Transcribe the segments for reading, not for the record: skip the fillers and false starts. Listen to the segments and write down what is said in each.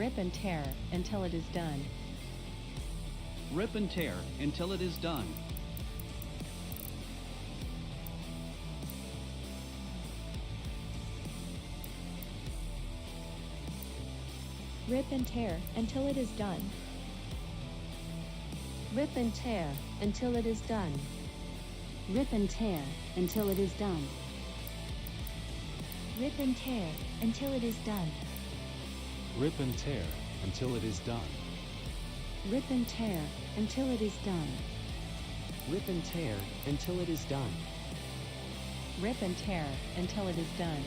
Rip and tear until it is done. Rip and tear until it is done. Rip and tear until it is done. Rip and tear until it is done. Rip and tear until it is done. Rip and tear until it is done. Rip and tear until it is done. Rip and tear until it is done. Rip and tear until it is done. Rip and tear until it is done.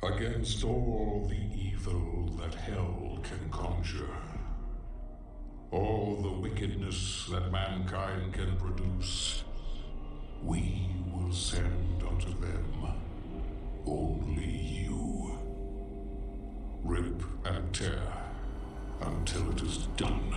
Against all the evil that hell can conjure, all the wickedness that mankind can produce, we will send unto them only you. Rip and tear until it is done.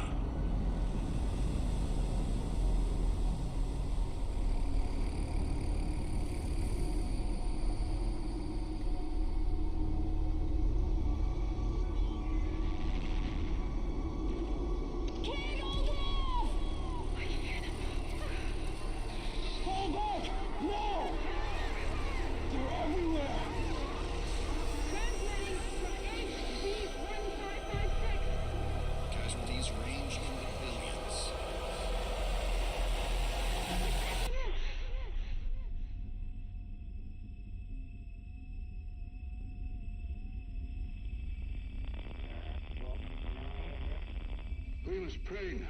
We must pray now.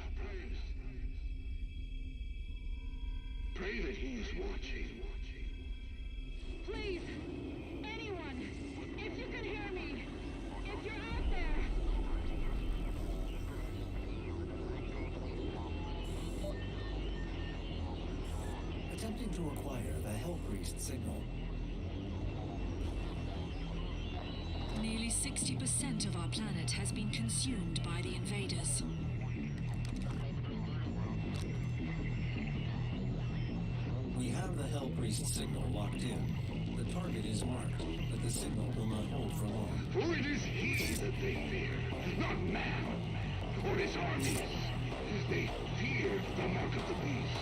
Pray that he is watching. Please, anyone, if you can hear me, if you're out there. Attempting to acquire the Hell Priest signal. Nearly 60% of our planet has been consumed by the invaders. We have the Hell Priest signal locked in. The target is marked, but the signal will not hold for long. For it is he that they fear, not man, or his armies. They fear the mark of the beast.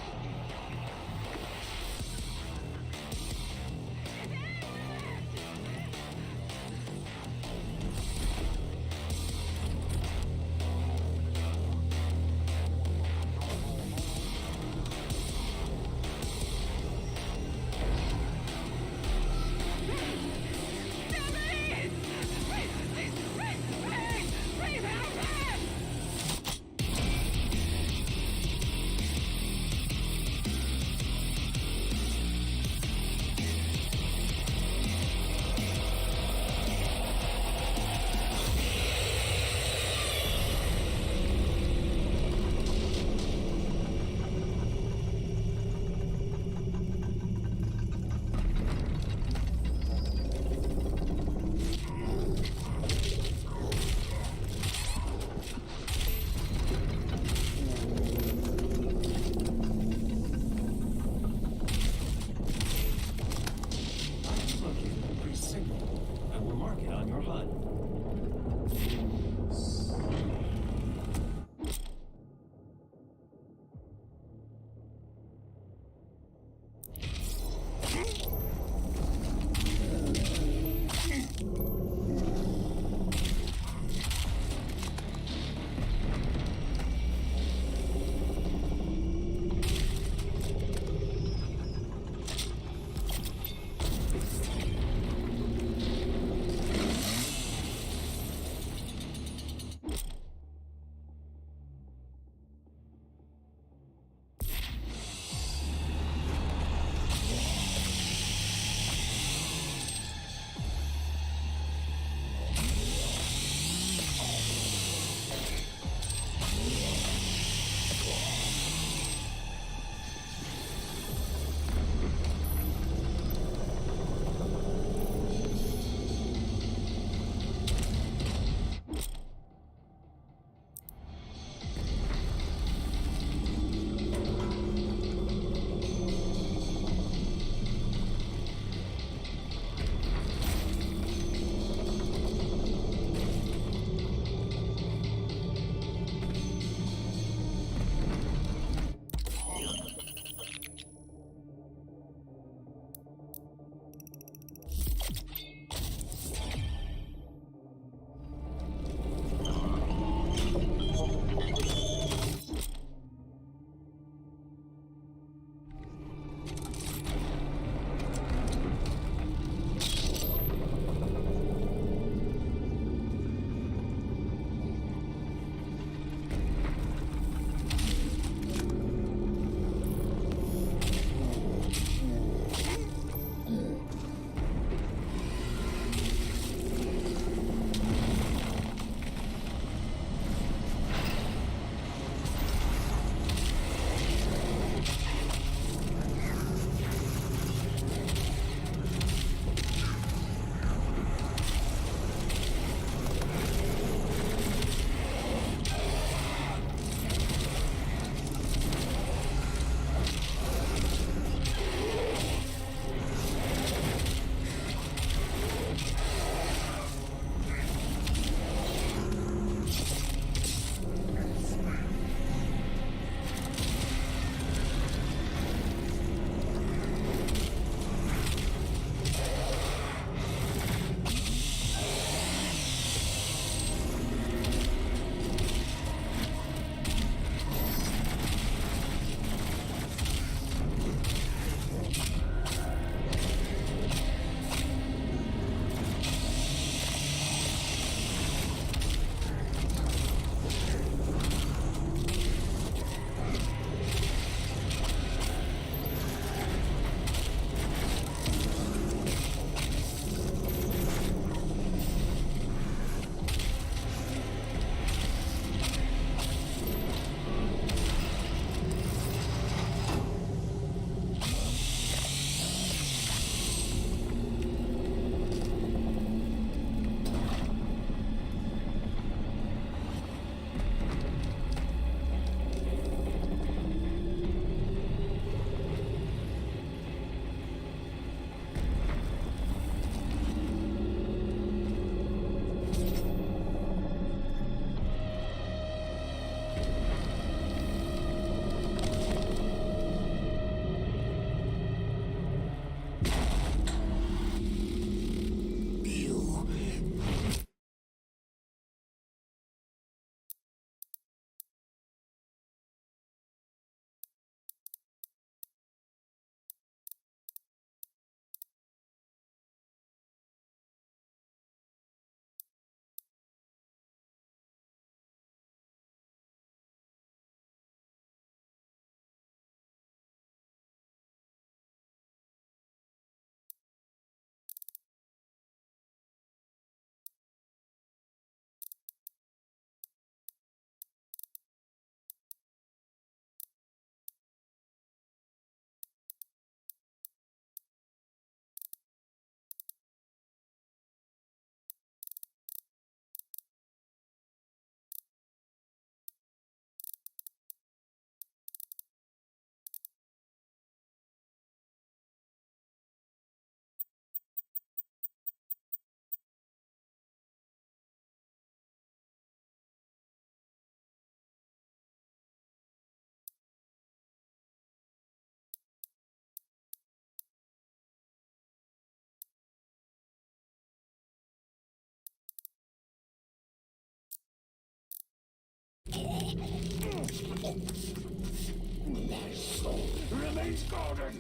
My soul remains golden.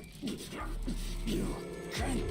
You can.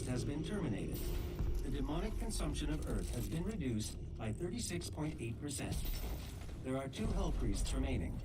Has been terminated. The demonic consumption of Earth has been reduced by 36.8%. There are 2 Hell Priests remaining.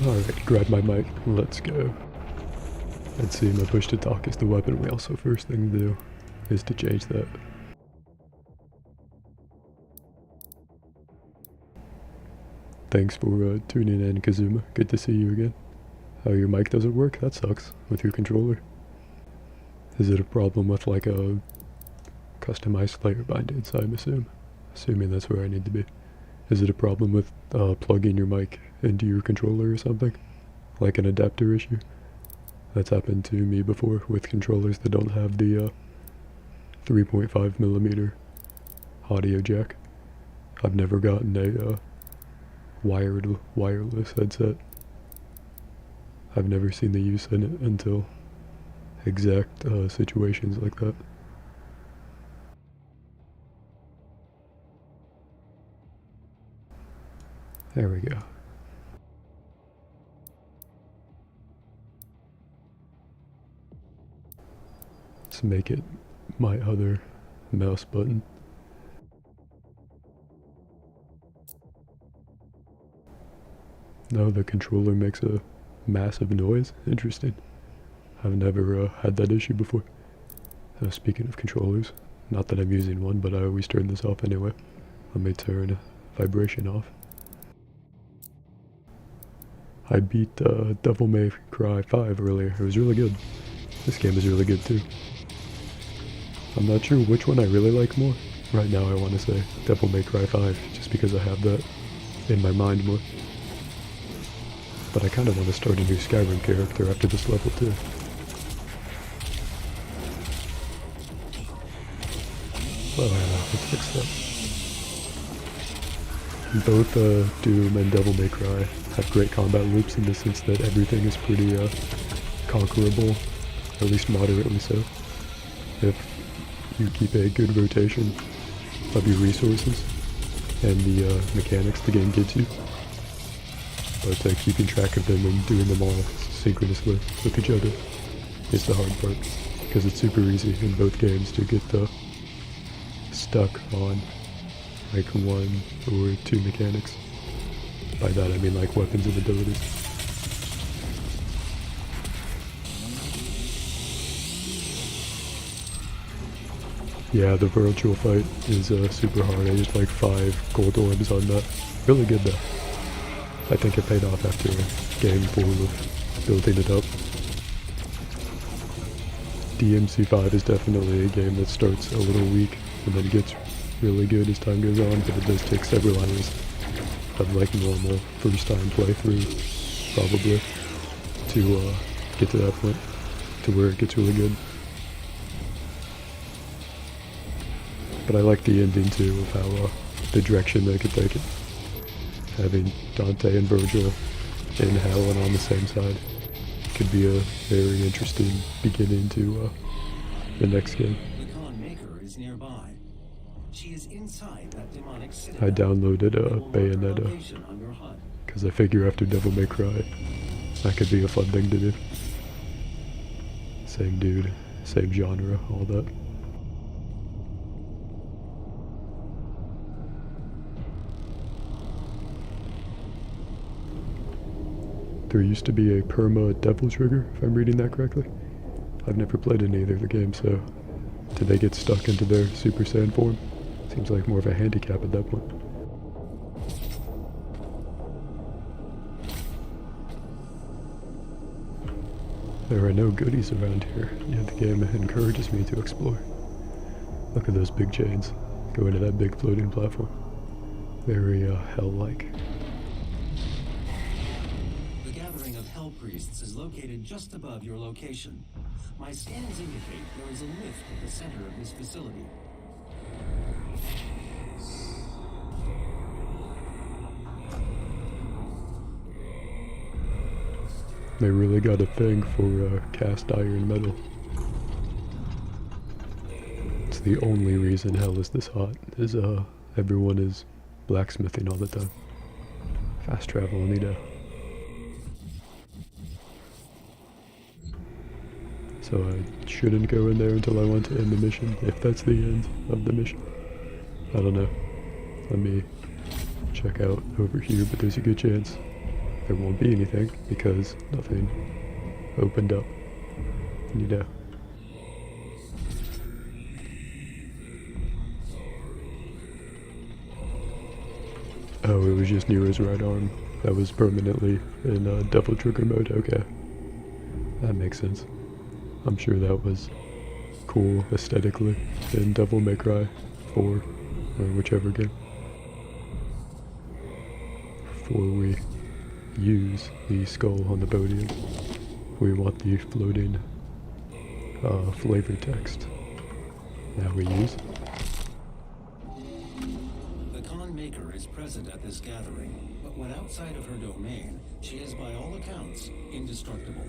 Alright, grab my mic, let's go. Let's see, my push to talk is the weapon wheel, so first thing to do is to change that. Thanks for tuning in, Kazuma. Good to see you again. Oh, your mic doesn't work? That sucks. With your controller. Is it a problem with like a customized layer bindings, I'm assuming that's where I need to be. Is it a problem with plugging your mic into your controller or something? Like an adapter issue? That's happened to me before with controllers that don't have the 3.5mm audio jack. I've never gotten a wireless headset. I've never seen the use in it until exact situations like that. There we go. Let's make it my other mouse button. No, the controller makes a massive noise. Interesting. I've never had that issue before. Speaking of controllers, not that I'm using one, but I always turn this off anyway. Let me turn vibration off. I beat Devil May Cry 5 earlier. It was really good. This game is really good too. I'm not sure which one I really like more. Right now I want to say Devil May Cry 5, just because I have that in my mind more. But I kind of want to start a new Skyrim character after this level too. Oh yeah, let's fix that. Both Doom and Devil May Cry have great combat loops in the sense that everything is pretty conquerable, at least moderately so, if you keep a good rotation of your resources and the mechanics the game gives you. But keeping track of them and doing them all synchronously with each other is the hard part, because it's super easy in both games to get stuck on like one or two mechanics. By that I mean like weapons and abilities. Yeah, the virtual fight is super hard. I used like 5 gold orbs on that. Really good though. I think it paid off after a game full of building it up. DMC5 is definitely a game that starts a little weak and then gets really good as time goes on, but it does take several hours of like normal first time playthrough probably to get to that point to where it gets really good. But I like the ending too of how the direction they could take it. Having Dante and Virgil in hell and on the same side could be a very interesting beginning to the next game. The Khan Maker is nearby. She is inside that demonic citadel. I downloaded Bayonetta because I figure after Devil May Cry that could be a fun thing to do. Same dude, same genre, all that. There used to be a perma Devil Trigger, if I'm reading that correctly. I've never played in either of the games, so did they get stuck into their Super Saiyan form? Seems like more of a handicap at that point. There are no goodies around here, yet the game encourages me to explore. Look at those big chains going to that big floating platform. Very hell-like. Priests is located just above your location. My scans indicate there is a lift at the center of this facility. They really got a thing for cast iron metal. It's the only reason hell is this hot, is everyone is blacksmithing all the time. Fast travel, Anita. So I shouldn't go in there until I want to end the mission, if that's the end of the mission. I don't know. Let me check out over here, but there's a good chance there won't be anything because nothing opened up. You know. Oh, it was just near his right arm. That was permanently in Devil Trigger mode. Okay. That makes sense. I'm sure that was cool aesthetically in Devil May Cry 4 or whichever game. Before we use the skull on the podium, we want the floating flavor text. Now we use. The con maker is present at this gathering, but when outside of her domain, she is by all accounts indestructible.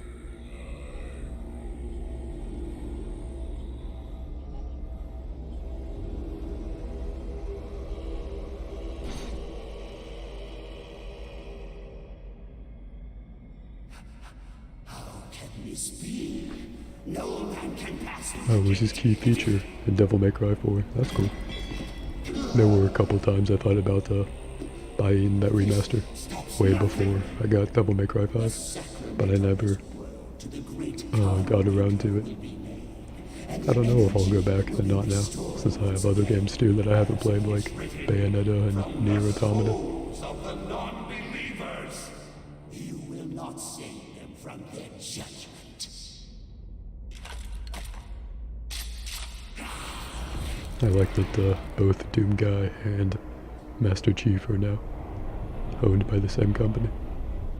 Oh, it was his key feature in Devil May Cry 4. That's cool. There were a couple times I thought about buying that remaster way before I got Devil May Cry 5, but I never got around to it. I don't know if I'll go back and not now, since I have other games too that I haven't played, like Bayonetta and Nier Automata. Of the non-believers, you will not save them from their judgment. I like that both Doom Guy and Master Chief are now owned by the same company.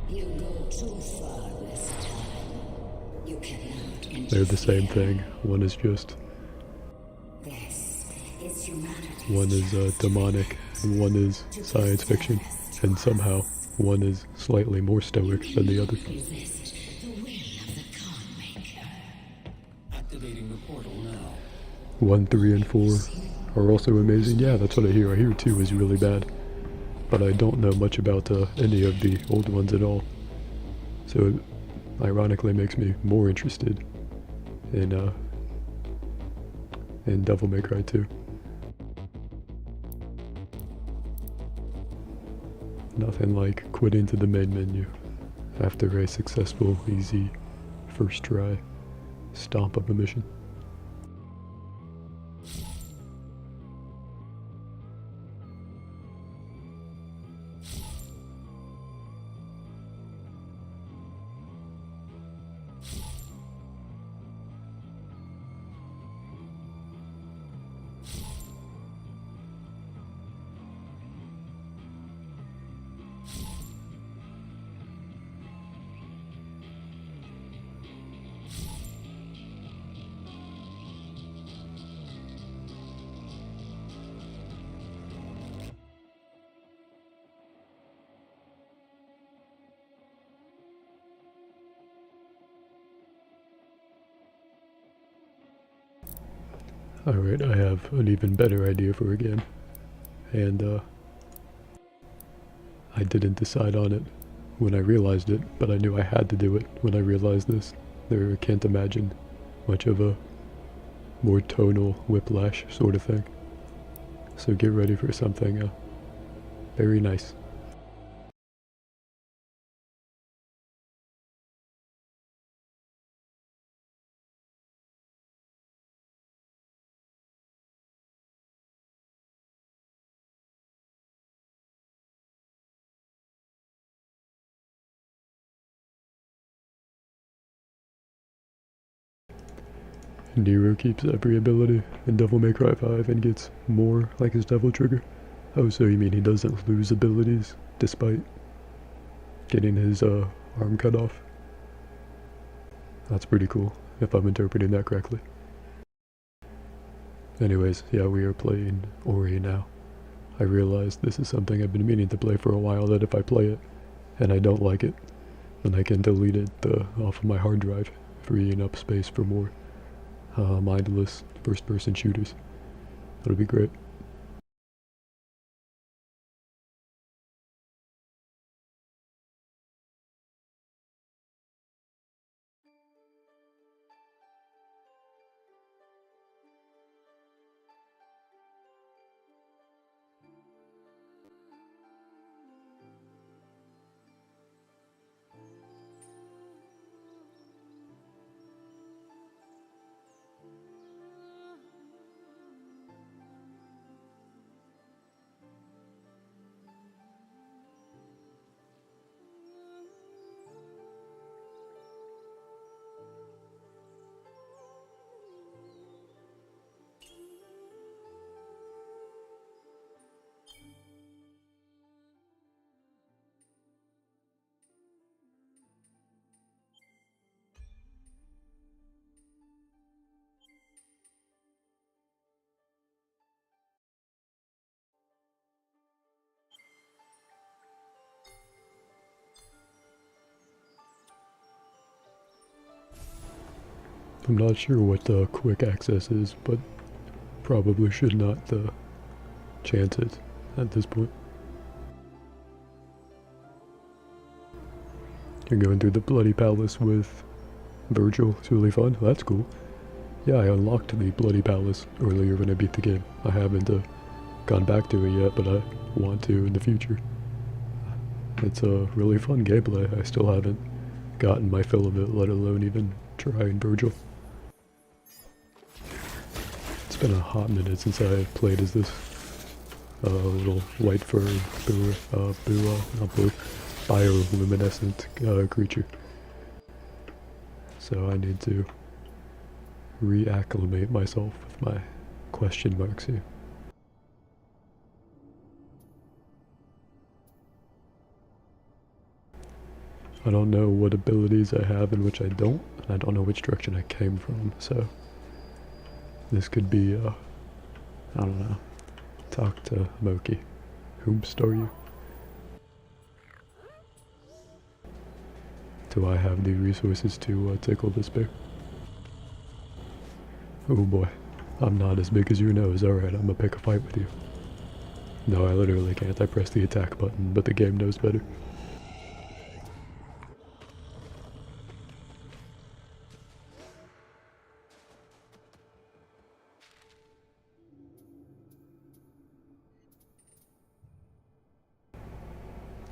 You go too far this time. You cannot interfere. They're the same thing. One is just... This is humanity's one is demonic, and one is science fiction, and somehow one is slightly more stoic than the other. resist the will of the con maker. Activating the portal now. 1, 3, and 4 are also amazing. Yeah, that's what I hear. I hear 2 is really bad, but I don't know much about any of the old ones at all. So it ironically makes me more interested in Devil May Cry 2. Nothing like quitting to the main menu after a successful, easy, first try stomp of a mission. Alright, I have an even better idea for a game, and I didn't decide on it when I realized it, but I knew I had to do it when I realized this. I can't imagine much of a more tonal whiplash sort of thing. So get ready for something very nice. Nero keeps every ability in Devil May Cry 5 and gets more like his Devil Trigger. Oh, so you mean he doesn't lose abilities despite getting his arm cut off? That's pretty cool, if I'm interpreting that correctly. Anyways, yeah, we are playing Ori now. I realized this is something I've been meaning to play for a while, that if I play it and I don't like it, then I can delete it off of my hard drive, freeing up space for more mindless first-person shooters. That'll be great. I'm not sure what the quick access is, but probably should not chance it at this point. You're going through the Bloody Palace with Virgil. It's really fun. That's cool. Yeah, I unlocked the Bloody Palace earlier when I beat the game. I haven't gone back to it yet, but I want to in the future. It's a really fun gameplay. I still haven't gotten my fill of it, let alone even trying Virgil. It's been a hot minute since I played as this little white furry bioluminescent creature. So I need to reacclimate myself with my question marks here. I don't know what abilities I have and which I don't. I don't know which direction I came from, so this could be, I don't know. Talk to Moki. Whomst are you? Do I have the resources to tickle this bear? Oh boy, I'm not as big as your nose. Alright, I'm gonna pick a fight with you. No, I literally can't. I press the attack button, but the game knows better.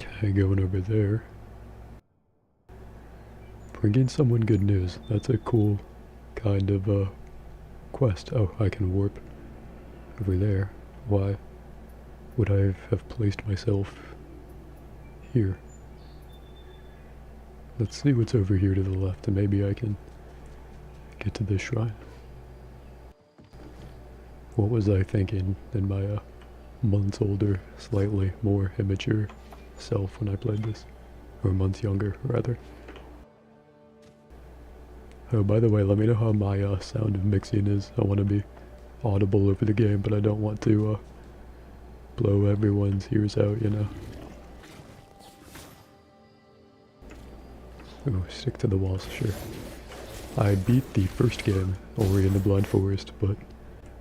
Okay, going over there. Bringing someone good news. That's a cool kind of quest. Oh, I can warp over there. Why would I have placed myself here? Let's see what's over here to the left, and maybe I can get to this shrine. What was I thinking in my months older, slightly more immature self when I played this? Or months younger, rather. Oh, by the way, let me know how my sound of mixing is. I want to be audible over the game, but I don't want to blow everyone's ears out, you know. Oh, stick to the walls, sure. I beat the first game, Ori and the Blind Forest, but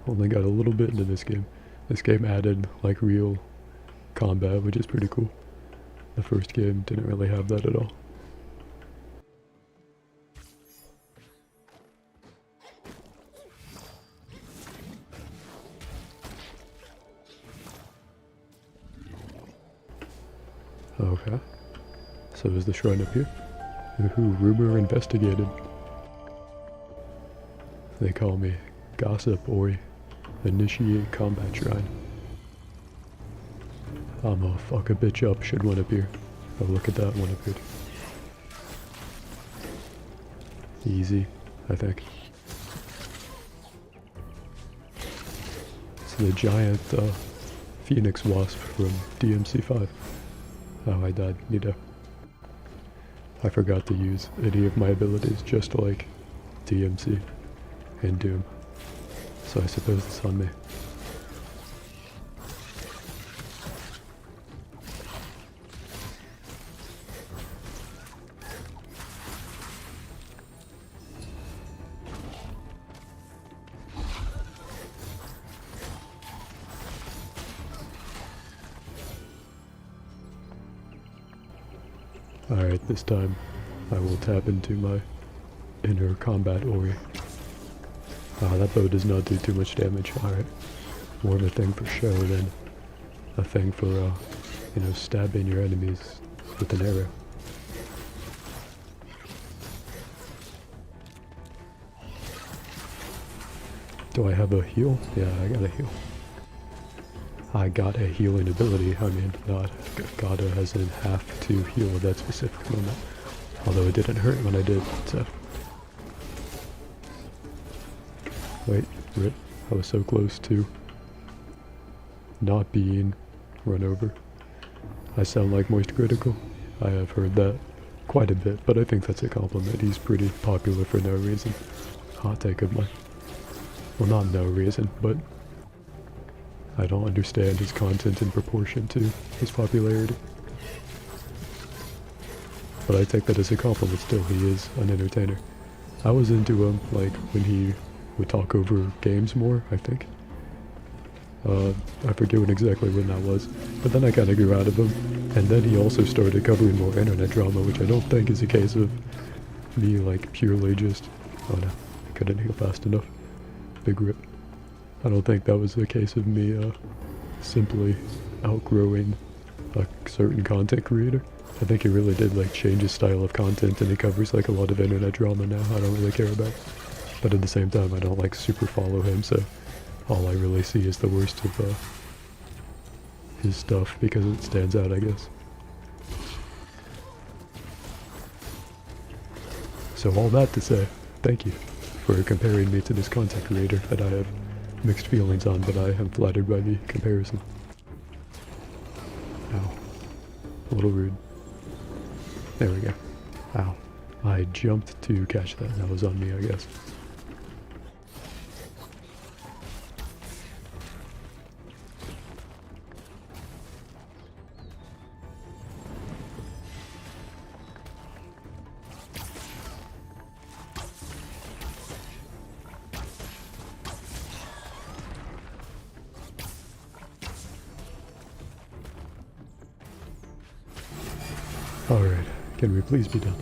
only got a little bit into this game. This game added, like, real combat, which is pretty cool. The first game didn't really have that at all. Okay. So is the shrine up here? Ooh, rumor investigated. They call me Gossip Ori. Initiate combat shrine. I'ma fuck a bitch up should one appear. Oh, look at that one appeared. Easy, I think. It's the giant phoenix wasp from DMC5. Oh, I died. Neato. I forgot to use any of my abilities, just like DMC and Doom. So I suppose it's on me. Alright, this time I will tap into my inner combat Ori. That bow does not do too much damage. Alright. More of a thing for show than a thing for, you know, stabbing your enemies with an arrow. Do I have a heal? Yeah, I got a heal. I got a healing ability. I mean, not gotta as in have to heal at that specific moment. Although it didn't hurt when I did, so. Wait, rip. I was so close to not being run over. I sound like Moist Critical. I have heard that quite a bit, but I think that's a compliment. He's pretty popular for no reason. Hot take of mine. Well, not no reason, but I don't understand his content in proportion to his popularity. But I take that as a compliment still. He is an entertainer. I was into him, like, when he would talk over games more, I think. I forget exactly when that was, but then I kind of grew out of him. And then he also started covering more internet drama, which I don't think is a case of me, like, purely just... Oh no, I couldn't heal fast enough. Big rip. I don't think that was a case of me, simply outgrowing a certain content creator. I think he really did, like, change his style of content, and he covers, like, a lot of internet drama now I don't really care about. But at the same time, I don't, like, super follow him, so all I really see is the worst of, his stuff, because it stands out, I guess. So all that to say, thank you for comparing me to this content creator that I have mixed feelings on, but I am flattered by the comparison. Ow. A little rude. There we go. Ow. I jumped to catch that, and that was on me, I guess. Alright, can we please be done?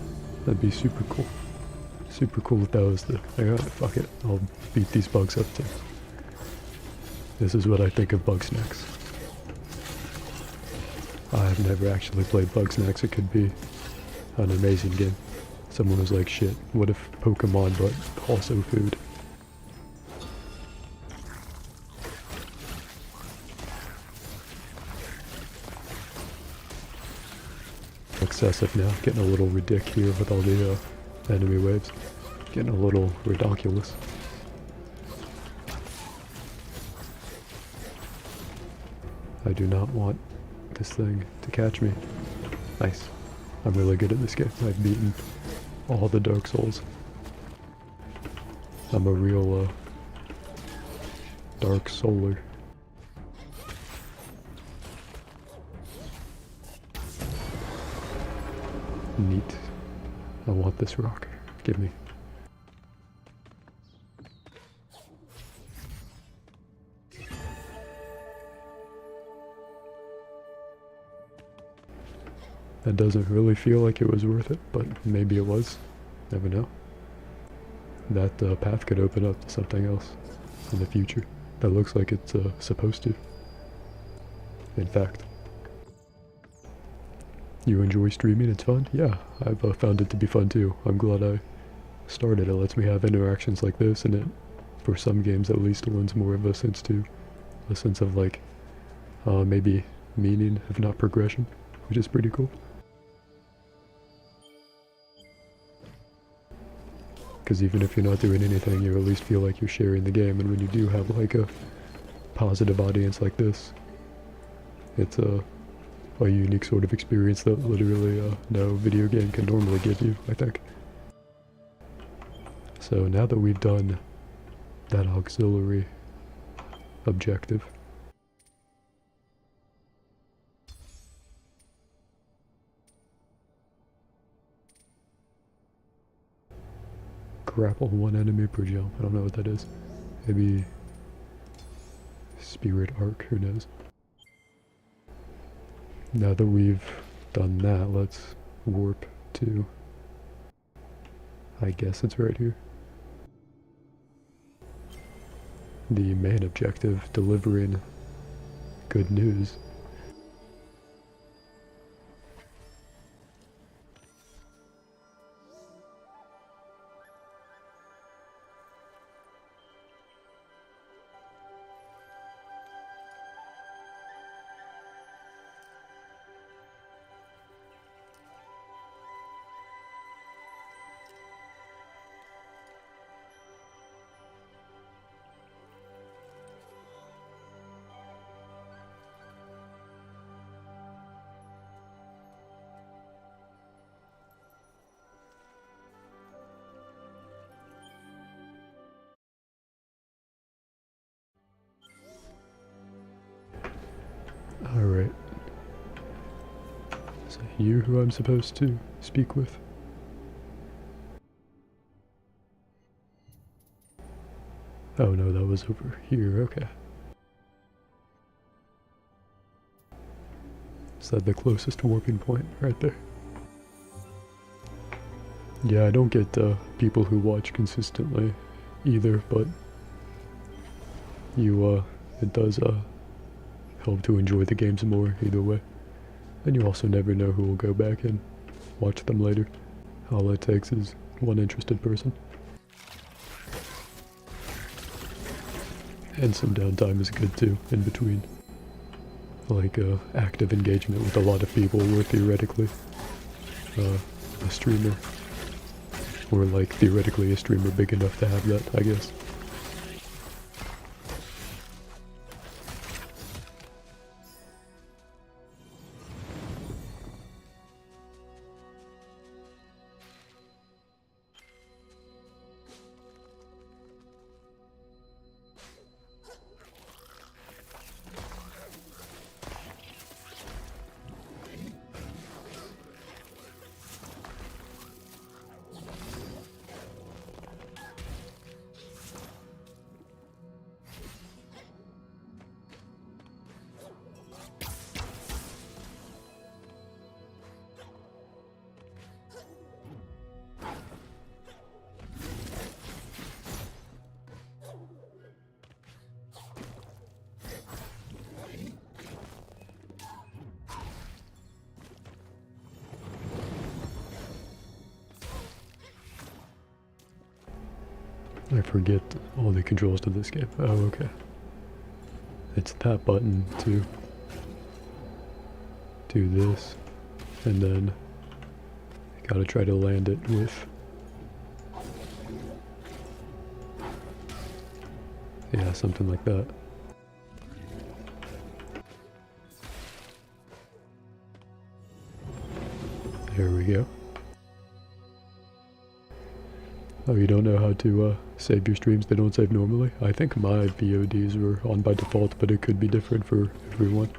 That'd be super cool. Super cool if that was the... fuck it, I'll beat these bugs up too. This is what I think of Bugsnax. I've never actually played Bugsnax. It could be an amazing game. Someone was like, shit, what if Pokemon but also food? Excessive now, getting a little ridiculous here with all the enemy waves. Getting a little ridiculous. I do not want this thing to catch me. Nice. I'm really good at this game. I've beaten all the Dark Souls. I'm a real Dark Souler. Neat. I want this rock. Give me. That doesn't really feel like it was worth it, but maybe it was. Never know. That path could open up to something else in the future. That looks like it's supposed to. In fact. You enjoy streaming? It's fun? Yeah, I've found it to be fun too. I'm glad I started. It lets me have interactions like this, and it, for some games at least, lends more of a sense of like, maybe meaning, if not progression, which is pretty cool. Because even if you're not doing anything, you at least feel like you're sharing the game, and when you do have like a positive audience like this, it's a unique sort of experience that literally no video game can normally give you, I think. So now that we've done that auxiliary objective, grapple one enemy per jump. I don't know what that is. Maybe Spirit Arc, who knows. Now that we've done that, let's warp to... I guess it's right here. The main objective, delivering good news. Alright. So you who I'm supposed to speak with? Oh no, that was over here, okay. Is that the closest warping point right there? Yeah, I don't get people who watch consistently either, but it does help to enjoy the games more either way. And you also never know who will go back and watch them later. All it takes is one interested person. And some downtime is good too, in between. Like active engagement with a lot of people were theoretically a streamer. Or like theoretically a streamer big enough to have that, I guess. I forget all the controls to this game. Oh, okay. It's that button to do this, and then you gotta try to land it with... yeah, something like that. There we go. Oh, you don't know how to save your streams? They don't save normally? I think my VODs were on by default, but it could be different for everyone.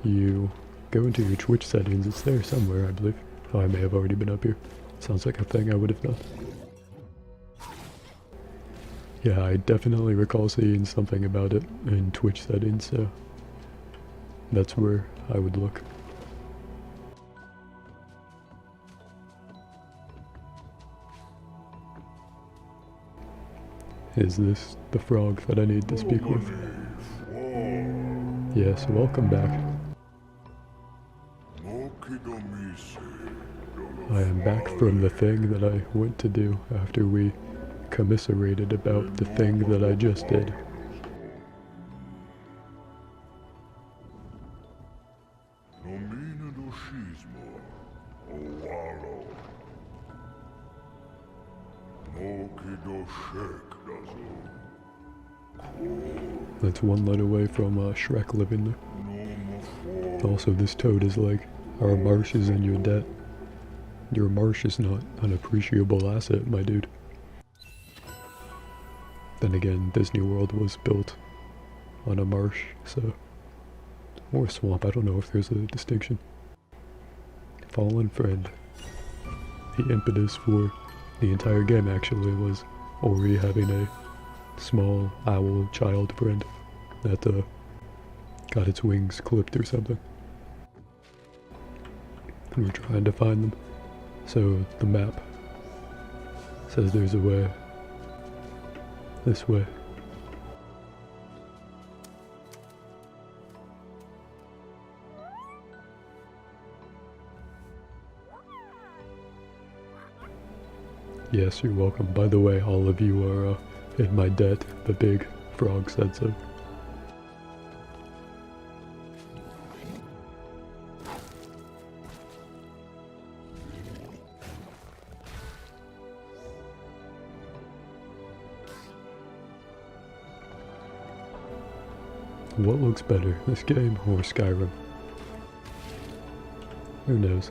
You go into your Twitch settings, it's there somewhere, I believe. Oh, I may have already been up here. Sounds like a thing I would have done. Yeah, I definitely recall seeing something about it in Twitch settings, so that's where I would look. Is this the frog that I need to speak with? Yes, welcome back. I am back from the thing that I went to do after we commiserated about the thing that I just did. That's one letter away from Shrek living there. Also, this toad is like, our marsh is in your debt. Your marsh is not an appreciable asset, my dude. Then again, Disney World was built on a marsh, so... or a swamp, I don't know if there's a distinction. Fallen friend. The impetus for the entire game actually was Ori having a small owl child friend that got its wings clipped or something. And we're trying to find them. So the map says there's a way. This way. Yes, you're welcome. By the way, all of you are in my debt. The big frog said so. What looks better, this game or Skyrim? Who knows?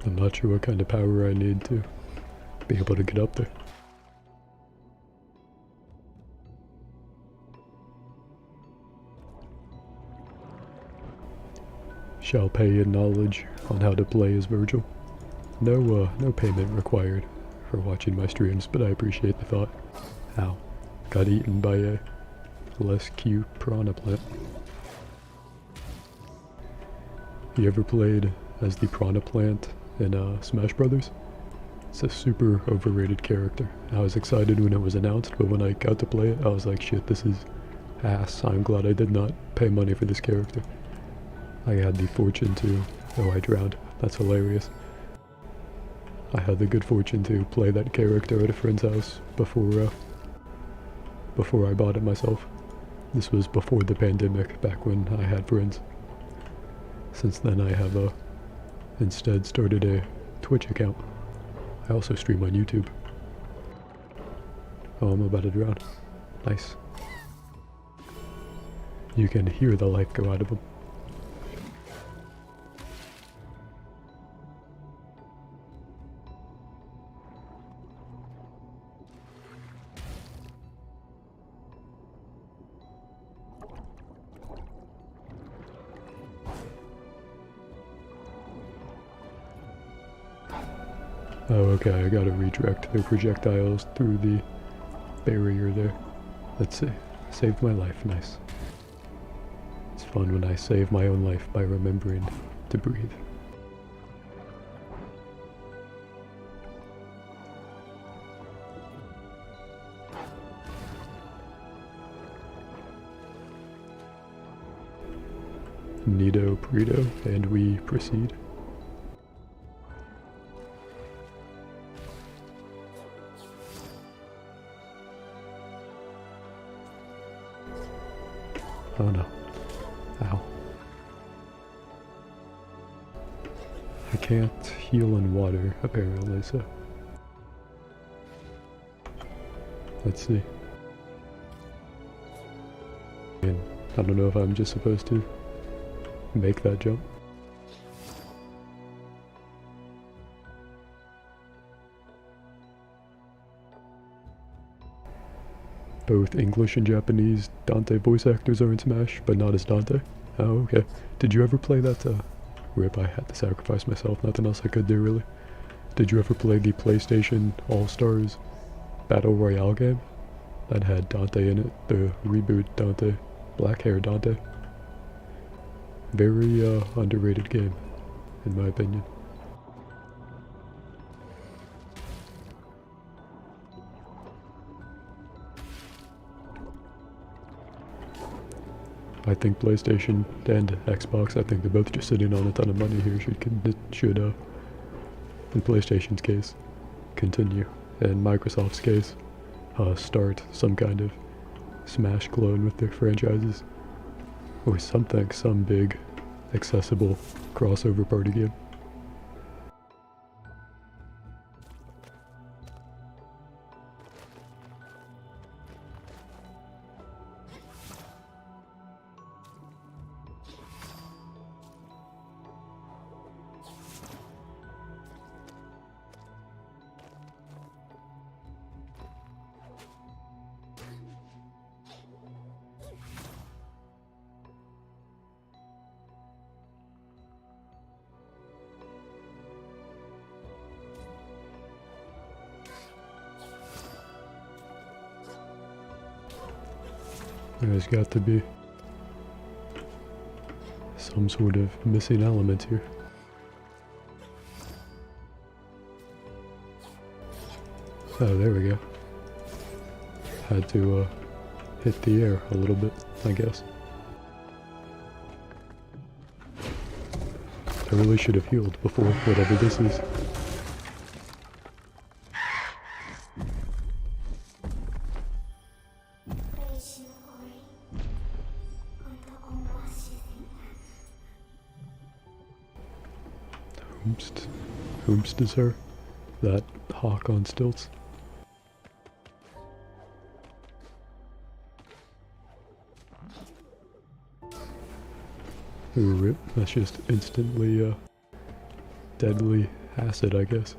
I'm not sure what kind of power I need to be able to get up there. Shall pay in knowledge on how to play as Virgil. No payment required for watching my streams, but I appreciate the thought. Ow. Got eaten by a less cute piranha plant. You ever played as the piranha plant in Smash Brothers? It's a super overrated character. I was excited when it was announced, but when I got to play it, I was like, shit, this is ass. I'm glad I did not pay money for this character. I had the fortune to... Oh, I drowned. That's hilarious. I had the good fortune to play that character at a friend's house before I bought it myself. This was before the pandemic, back when I had friends. Since then I have instead started a Twitch account. I also stream on YouTube. Oh, I'm about to drown. Nice. You can hear the life go out of him. Oh, okay, I gotta redirect the projectiles through the barrier there. Let's see. Saved my life, nice. It's fun when I save my own life by remembering to breathe. Nido Prito, and we proceed. Oh no. Ow. I can't heal in water, apparently, so... Let's see. And I don't know if I'm just supposed to make that jump. Both English and Japanese Dante voice actors are in Smash, but not as Dante. Oh, okay. Did you ever play that, RIP, I had to sacrifice myself, nothing else I could do, really. Did you ever play the PlayStation All-Stars Battle Royale game? That had Dante in it, the reboot Dante, black hair Dante. Very, underrated game, in my opinion. I think PlayStation and Xbox, I think they're both just sitting on a ton of money here, should in PlayStation's case, continue. In Microsoft's case, start some kind of Smash clone with their franchises. Or something, some big, accessible crossover party game. There's got to be some sort of missing element here. Oh, there we go. Had to hit the air a little bit, I guess. I really should have healed before whatever this is. Whomst is her? That hawk on stilts? Ooh, rip. That's just instantly, deadly acid, I guess.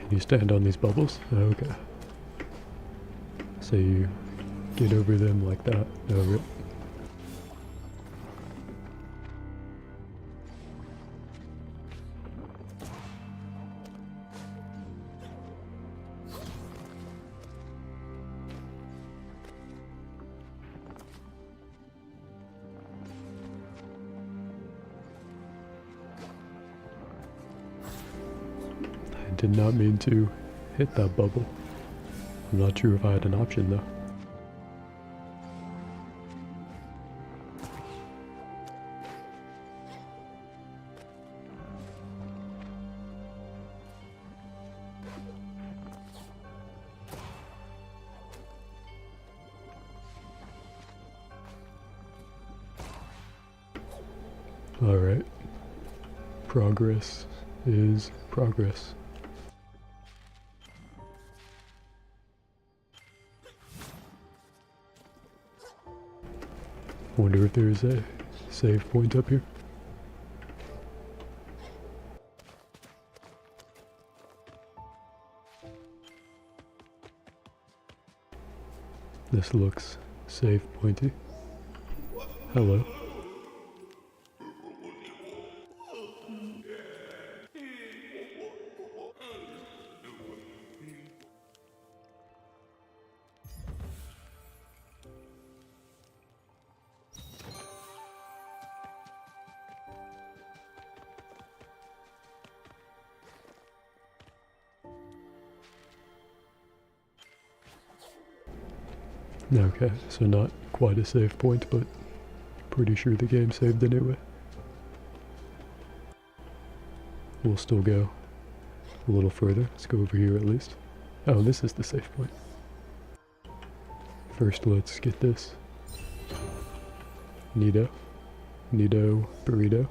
Can you stand on these bubbles? Okay. So you get over them like that. Over it. I did not mean to hit that bubble. I'm not sure if I had an option though. Alright. Progress is progress. Wonder if there's a save point up here. This looks save pointy. Hello. Okay, so not quite a save point, but pretty sure the game saved anyway. We'll still go a little further. Let's go over here at least. Oh, this is the save point. First, let's get this. Neato. Neato burrito.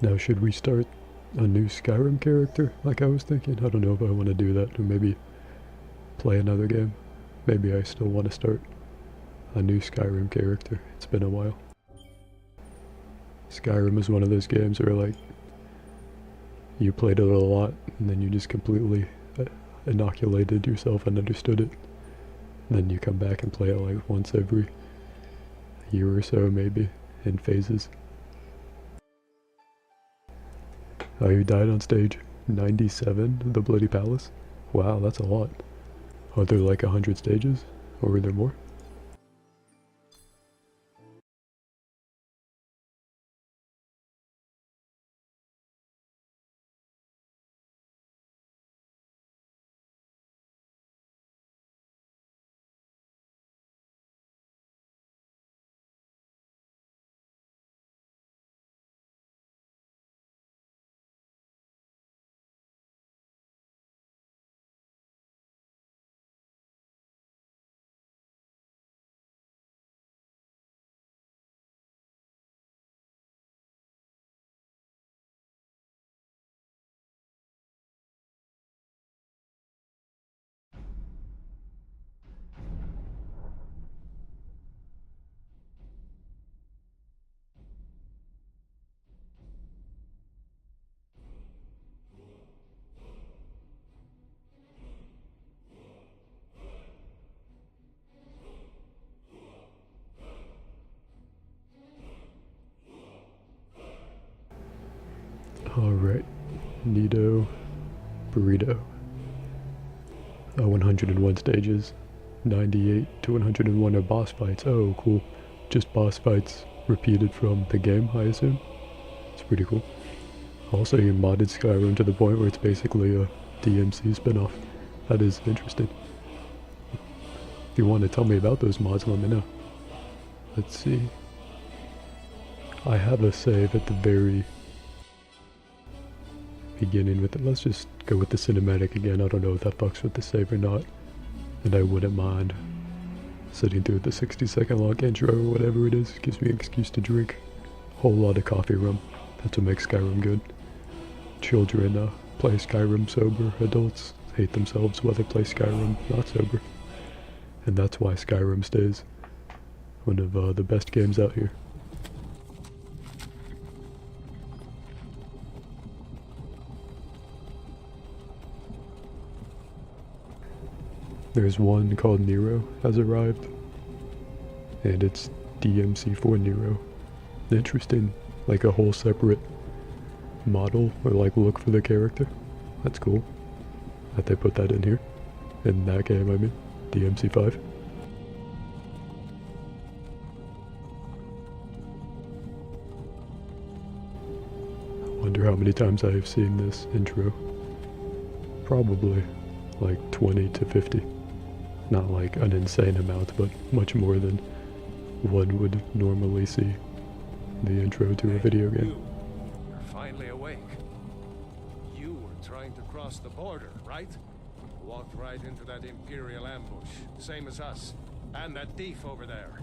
Now, should we start a new Skyrim character, like I was thinking? I don't know if I want to do that, or maybe play another game. Maybe I still want to start a new Skyrim character. It's been a while. Skyrim is one of those games where, like, you played it a lot, and then you just completely inoculated yourself and understood it. And then you come back and play it like once every year or so, maybe, in phases. Oh, you died on stage 97 of the Bloody Palace? Wow, that's a lot. Are there like 100 stages? Or were there more? Alright, Neato burrito. 101 stages, 98 to 101 are boss fights. Oh, cool. Just boss fights repeated from the game, I assume. It's pretty cool. Also, you modded Skyrim to the point where it's basically a DMC spinoff. That is interesting. If you want to tell me about those mods, let me know. Let's see. I have a save at the very beginning with it. Let's just go with the cinematic again. I don't know if that fucks with the save or not. And I wouldn't mind sitting through the 60-second long intro or whatever it is. It gives me an excuse to drink a whole lot of coffee rum. That's what makes Skyrim good. Children play Skyrim sober. Adults hate themselves while they play Skyrim not sober. And that's why Skyrim stays one of the best games out here. There's one called Nero has arrived, and it's DMC for Nero. Interesting, like a whole separate model or like look for the character. That's cool that they put that in here. In that game, I mean, DMC 5. I wonder how many times I have seen this intro. Probably like 20 to 50. Not like an insane amount, but much more than one would normally see the intro to a video game. You're finally awake. You were trying to cross the border, right? Walked right into that Imperial ambush, same as us. And that thief over there.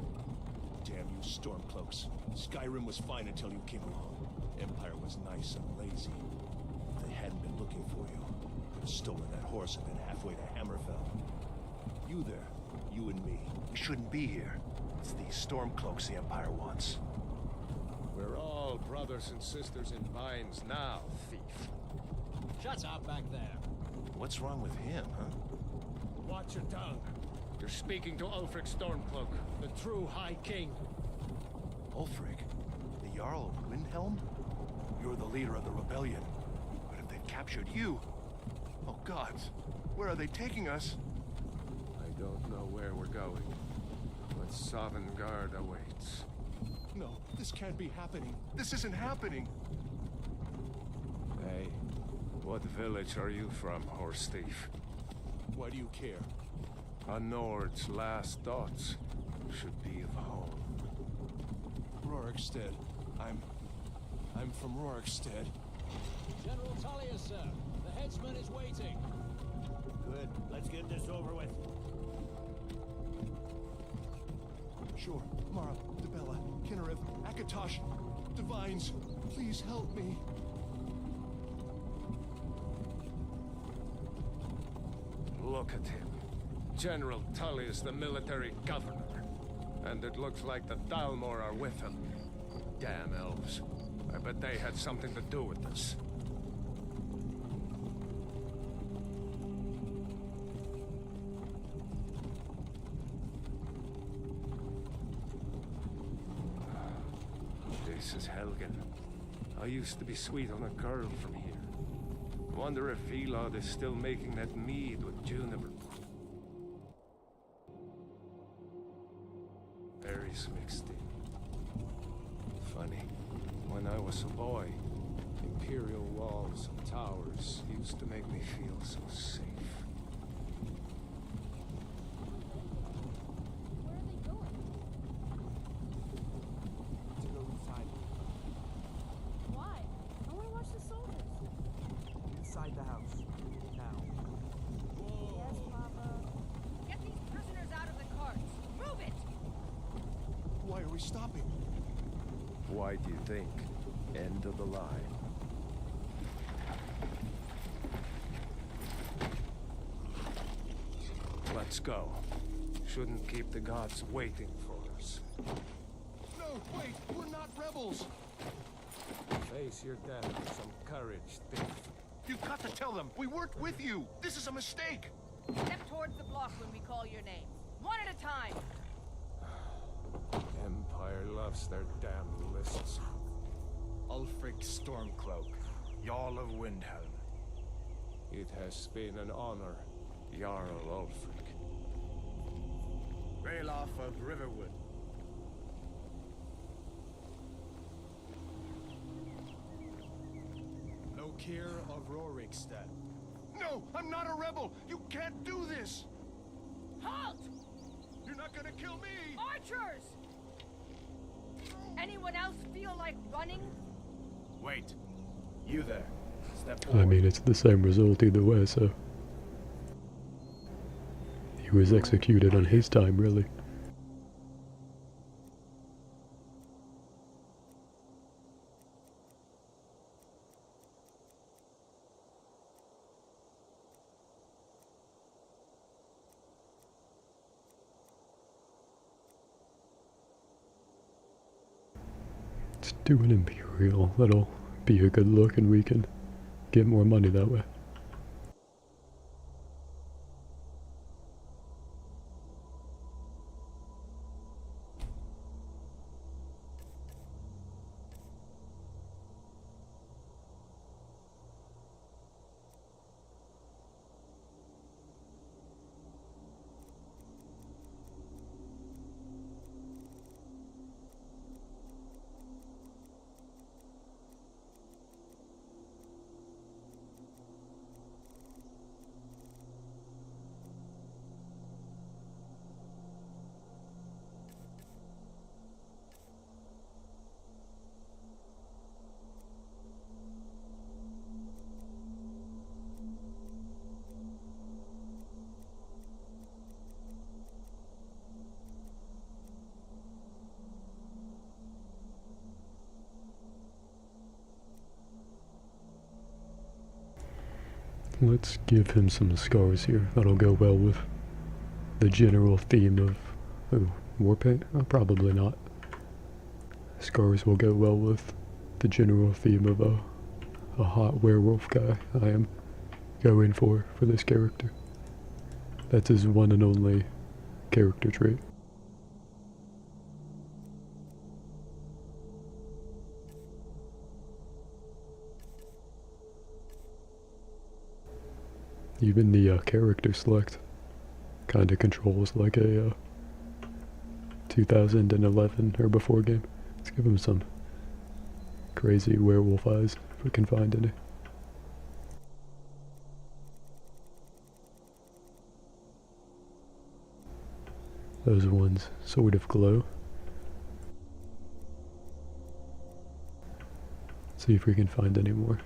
Damn you Stormcloaks. Skyrim was fine until you came along. Empire was nice and lazy. If they hadn't been looking for you, could have stolen that horse and been halfway to Hammerfell. You there, you and me, we shouldn't be here. It's these Stormcloaks the Empire wants. We're all brothers and sisters in binds now, thief. Shut up back there. What's wrong with him, huh? Watch your tongue. You're speaking to Ulfric Stormcloak, the true High King. Ulfric? The Jarl of Windhelm? You're the leader of the rebellion. But if they've captured you... Oh gods, where are they taking us? I don't know where we're going, but Sovngarde awaits. No, this can't be happening. This isn't happening. Hey, what village are you from, horse thief? Why do you care? A Nord's last thoughts should be of home. Rorikstead. I'm from Rorikstead. General Tullius, sir. The headsman is waiting. Good. Let's get this over with. Sure. Mara, Debella, Kinneriv, Akatosh, Divines, please help me. Look at him. General Tullius, the military governor. And it looks like the Thalmor are with him. Damn elves. I bet they had something to do with this. This is Helgen. I used to be sweet on a girl from here. Wonder if Elod is still making that mead with juniper. Berries mixed in. Funny, when I was a boy, Imperial walls and towers used to make me feel so safe. Inside the house. Now. Yes, Papa. Get these prisoners out of the carts. Move it! Why are we stopping? Why do you think? End of the line. Let's go. Shouldn't keep the gods waiting for us. No, wait! We're not rebels! Face your death with some courage, thief. You've got to tell them! We weren't with you! This is a mistake! Step towards the block when we call your name. One at a time. Empire loves their damn lists. Ulfric Stormcloak, Jarl of Windhelm. It has been an honor, Jarl Ulfric. Ralof of Riverwood. Lokir of Rorikstead. No! I'm not a rebel! You can't do this! Halt! You're not gonna kill me! Archers! Anyone else feel like running? Wait. You there. Step I forward. mean, it's the same result either way, so... He was executed on his time, really. Let's do an Imperial. That'll be a good look and we can get more money that way. Let's give him some scars here. That'll go well with the general theme of... Oh, war paint? Oh, probably not. Scars will go well with the general theme of a hot werewolf guy I am going for this character. That's his one and only character trait. Even the character select kind of controls like a 2011 or before game. Let's give him some crazy werewolf eyes if we can find any. Those ones sort of glow. Let's see if we can find any more.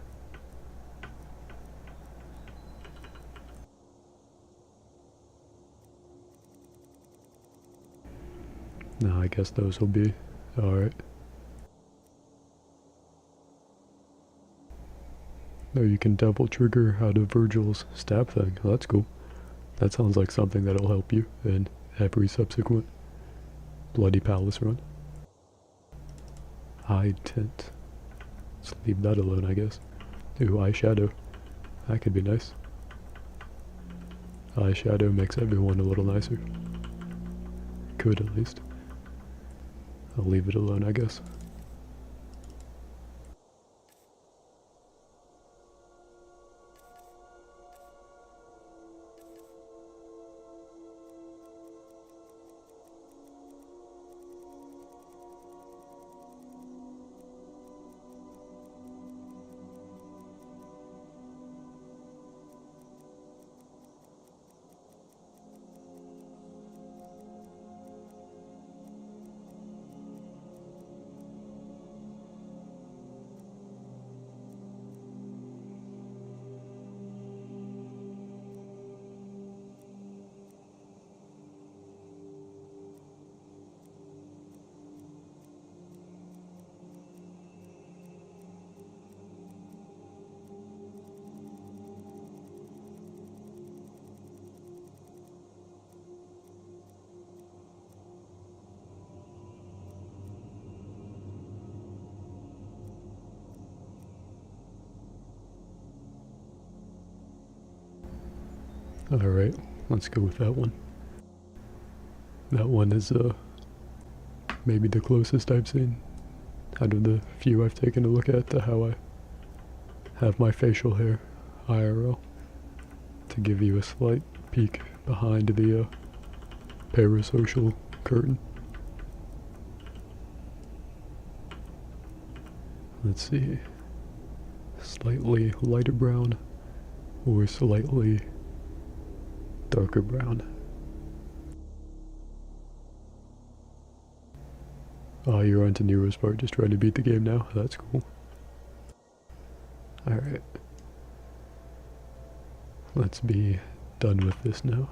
No, I guess those will be alright. Oh, you can double trigger out of Virgil's stab thing. Oh, that's cool. That sounds like something that'll help you in every subsequent Bloody Palace run. Hide tint. Let's leave that alone, I guess. Ooh, eyeshadow. That could be nice. Eyeshadow makes everyone a little nicer. Could at least. I'll leave it alone, I guess. Alright, let's go with that one. That one is maybe the closest I've seen out of the few I've taken a look at to how I have my facial hair IRL, to give you a slight peek behind the parasocial curtain. Let's see, slightly lighter brown or slightly darker brown. Oh, you're on to Nero's part, just trying to beat the game now. That's cool. Alright. let's be done with this now.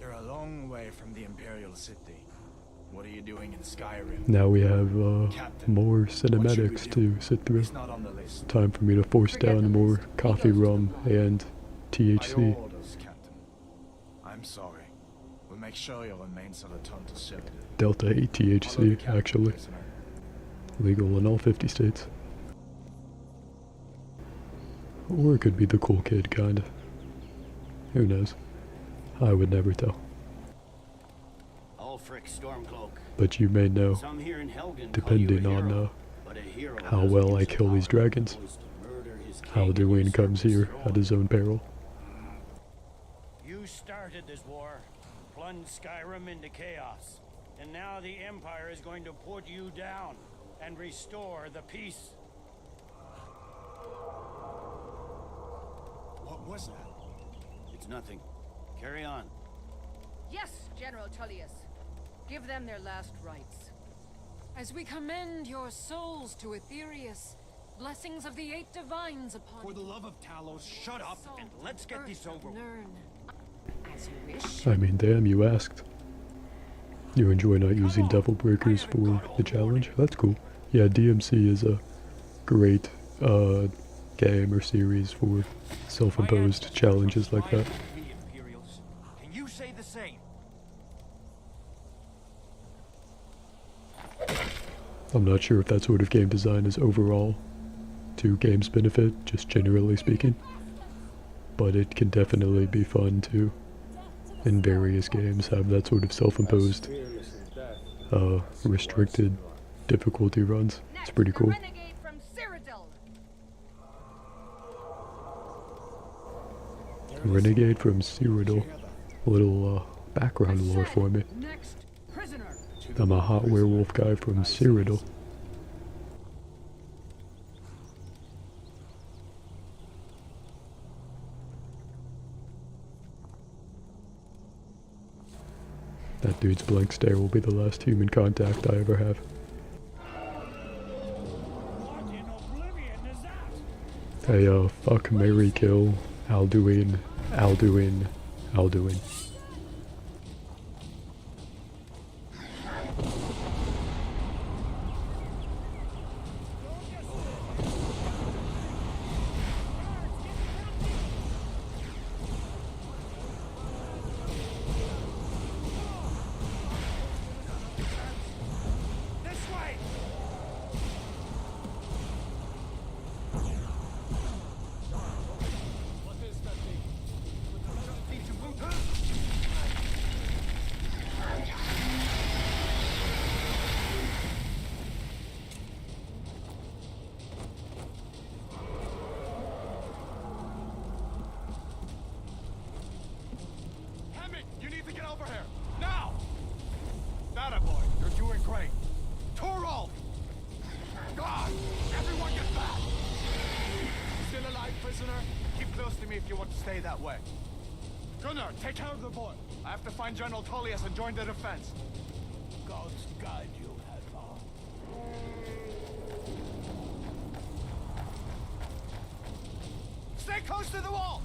You're a long way from the Imperial City. What are you doing in Skyrim? Now we have more cinematics to sit through. He's not on the list. Time for me to force down more coffee, rum, and THC. By your orders, Captain. I'm sorry. We'll make sure your remains are returned to Citadel. Delta 8 THC, actually. Legal in all 50 states. Or it could be the cool kid kind. Who knows? I would never tell. Ulfric Stormcloak. But you may know, Some here in Helgen depending call you a on hero, but a hero how well I kill these dragons. Alduin comes here at his own peril. You started this war, plunged Skyrim into chaos, and now the Empire is going to put you down and restore the peace. What was that? It's nothing. Carry on. Yes, General Tullius. Give them their last rites. As we commend your souls to Aetherius, blessings of the 8 divines upon For the love of Talos, shut up and let's get this over with. As you wish. I mean, damn, you asked. You enjoy not using devil breakers for the challenge? That's cool. Yeah, DMC is a great game or series for self-imposed challenges like that. Can you say the same? I'm not sure if that sort of game design is overall to game's benefit, just generally speaking. But it can definitely be fun to, in various games, have that sort of self-imposed, restricted difficulty runs. It's pretty cool. Renegade from Cyrodiil. A little background lore for me. I'm a hot werewolf guy from Cyrodiil. That dude's blank stare will be the last human contact I ever have. Hey, fuck, marry, kill, Alduin, Alduin, Alduin. Take care of the boy. I have to find General Tullius and join the defense. Gods guide you, Hadvar. Stay close to the wall!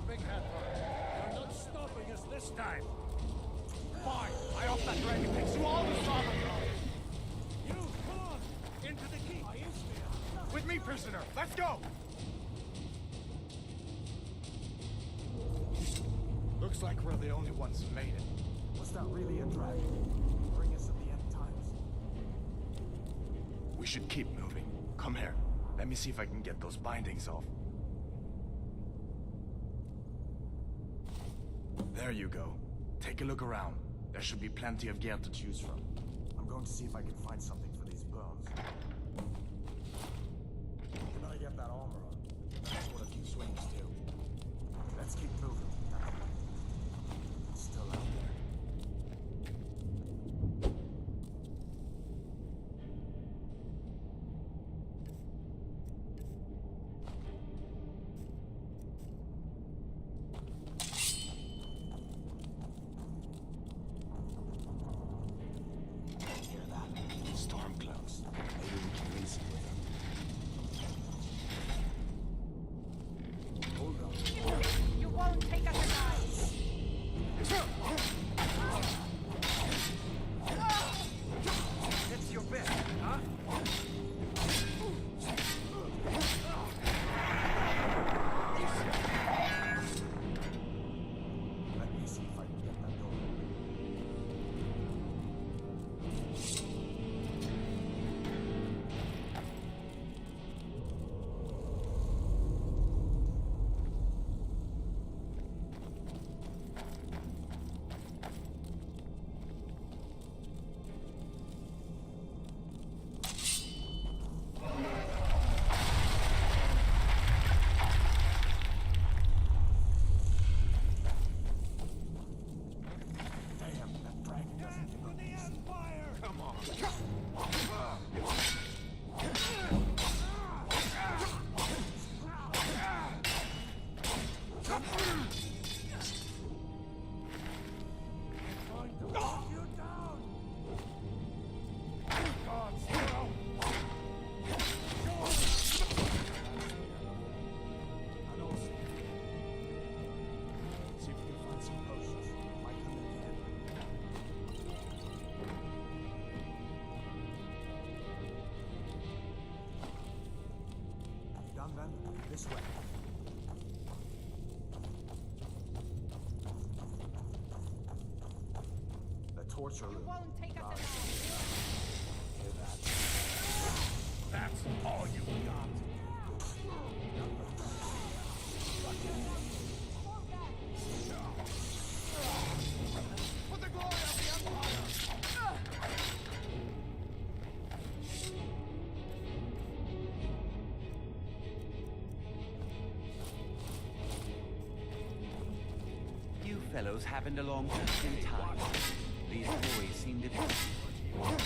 You're not stopping us this time. Fine, I hope that dragon takes you all the sovereign. prisoner. Let's go! Looks like we're the only ones who made it. Was that really a dragon? Bring us at the end times. We should keep moving. Come here. Let me see if I can get those bindings off. There you go. Take a look around. There should be plenty of gear to choose from. I'm going to see if I can find something for these bones. You better get that armor on. That's what a few swings do. Let's keep moving. It's still out there. Hear that? Storm cloaks. Maybe we can reason with them. Hold on. You won't take us alive. It's your bit, huh? Let me see if I can get that door. Damn, that dragon doesn't give up easy. Come on. See if we can find some potions. Might come in handy. You done then? This way. The torture room. Won't take us alive. Hear that? That's all you got. For the glory of the Empire! You fellows happened along just in time. These boys seem to be... What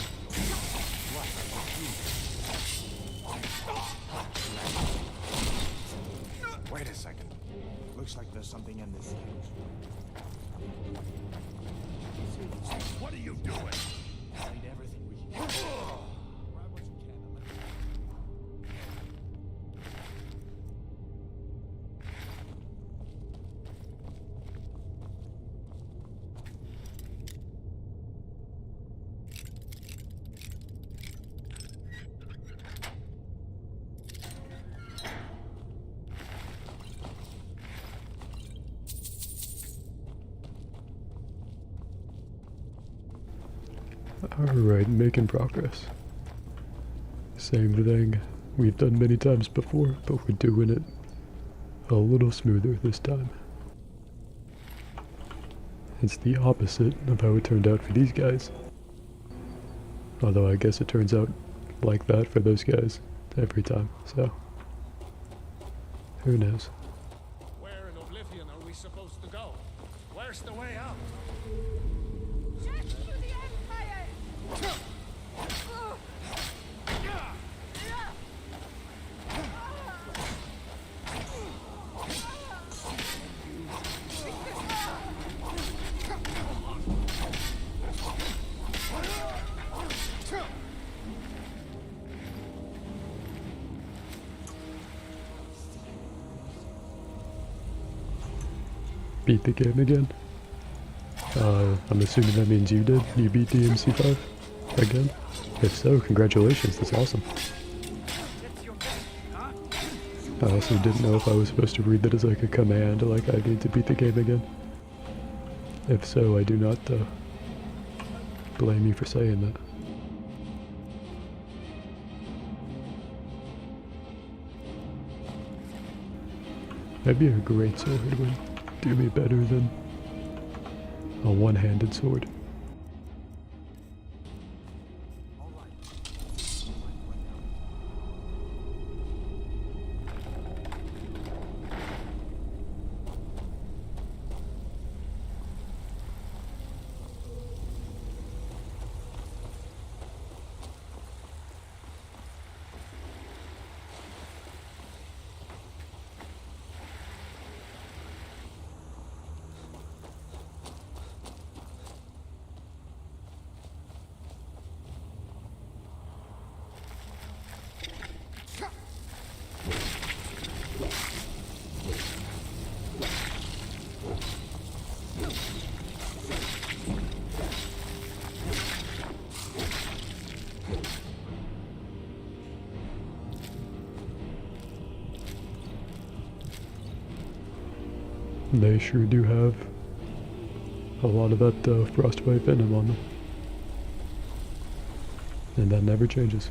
Wait a second. Looks like there's something in this cage. What are you doing? Find everything we can. Grab what you can and let me. Alright, making progress. Same thing we've done many times before, but we're doing it a little smoother this time. It's the opposite of how it turned out for these guys. Although I guess it turns out like that for those guys every time, so who knows. Where in Oblivion are we supposed to go? Where's the way out? Just to the Empire! Beat the game again? I'm assuming that means you did? You beat DMC5 again? If so, congratulations, that's awesome. It's your bit, huh? I also didn't know if I was supposed to read that as like a command, like I need to beat the game again. If so, I do not blame you for saying that. Maybe a great sword would do me better than a one-handed sword. They sure do have a lot of that frostbite venom on them. And that never changes.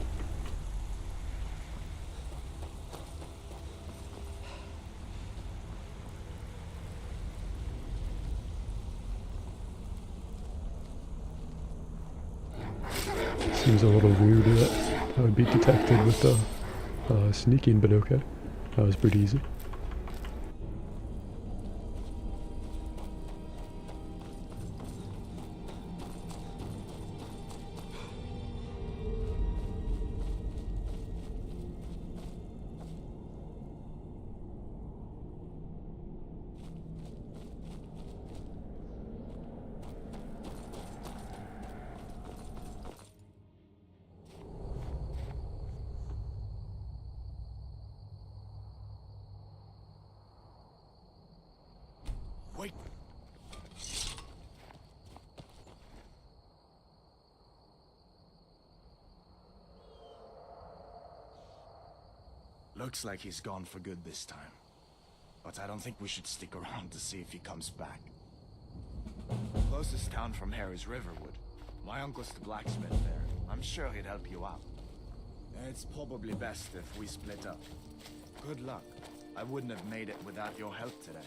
Seems a little weird that I would be detected with sneaking, but okay. That was pretty easy. Wait. Looks like he's gone for good this time. But I don't think we should stick around to see if he comes back. Closest town from here is Riverwood. My uncle's the blacksmith there. I'm sure he'd help you out. It's probably best if we split up. Good luck. I wouldn't have made it without your help today.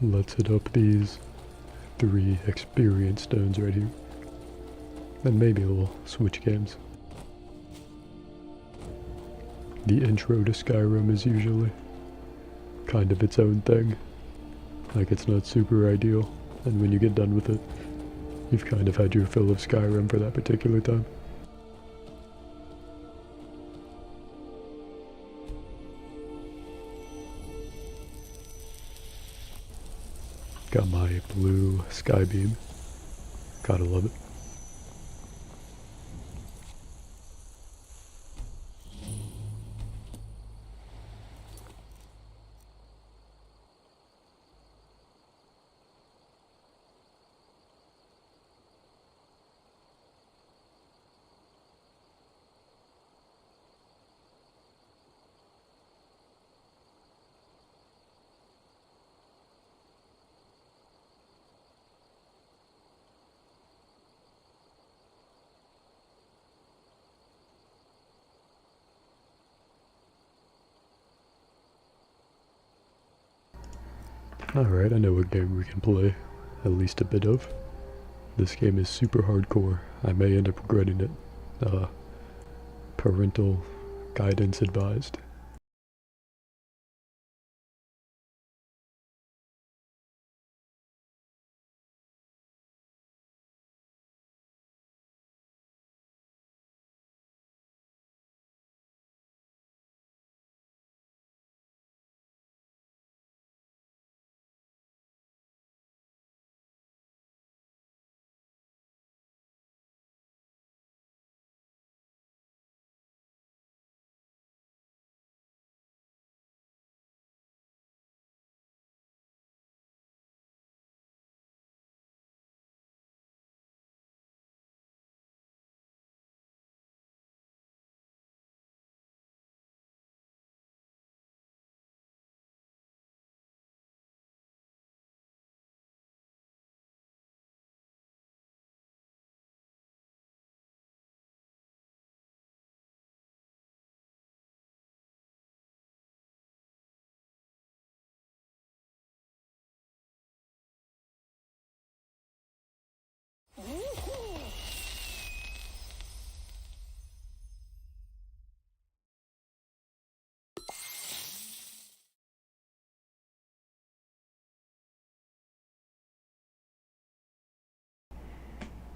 Let's hit up these 3 experience stones right here. And maybe we'll switch games. The intro to Skyrim is usually kind of its own thing. Like, it's not super ideal, and when you get done with it, you've kind of had your fill of Skyrim for that particular time. Got my blue skybeam. Gotta love it. Alright, I know what game we can play, at least a bit of. This game is super hardcore. I may end up regretting it. Parental guidance advised.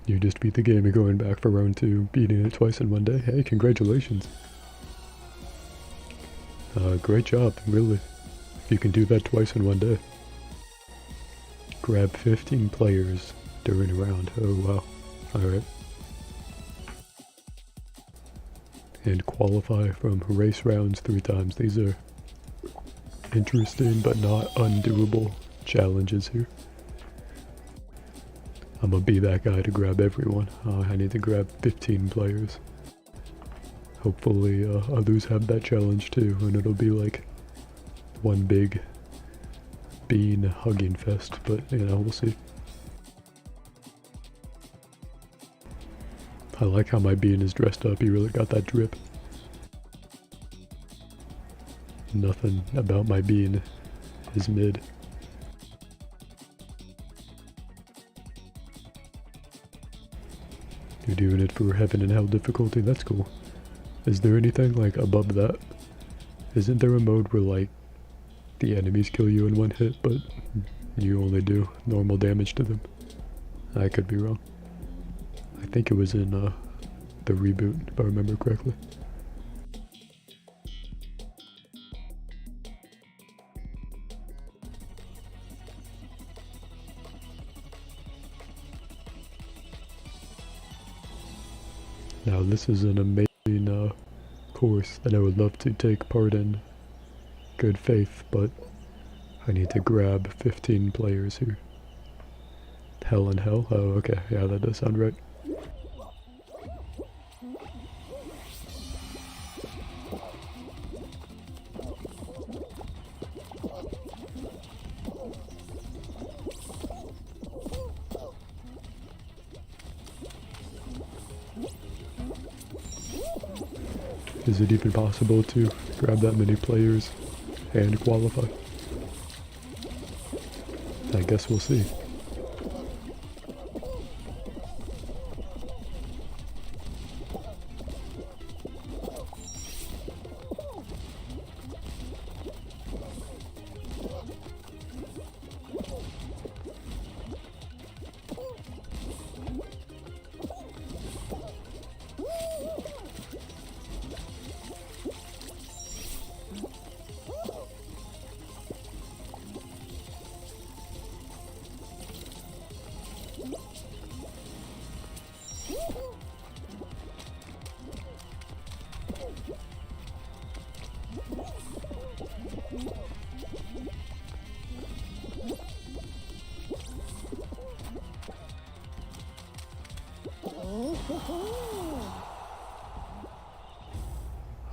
You just beat the game and going back for round 2, beating it twice in one day. Hey, congratulations. Great job, really. If you can do that twice in one day. Grab 15 players during a round. Oh wow. Alright. And qualify from race rounds 3 times. These are interesting but not undoable challenges here. I'm gonna be that guy to grab everyone. I need to grab 15 players. Hopefully others have that challenge too, and it'll be like one big bean hugging fest, but you know, we'll see. I like how my bean is dressed up, he really got that drip. Nothing about my bean is mid. You're doing it for heaven and hell difficulty, that's cool. Is there anything like above that? Isn't there a mode where like the enemies kill you in one hit, but you only do normal damage to them? I could be wrong. I think it was in the reboot, if I remember correctly. Now this is an amazing course that I would love to take part in good faith, but I need to grab 15 players here. Hell and hell? Oh, okay, yeah, that does sound right. Is it even possible to grab that many players and qualify? I guess we'll see.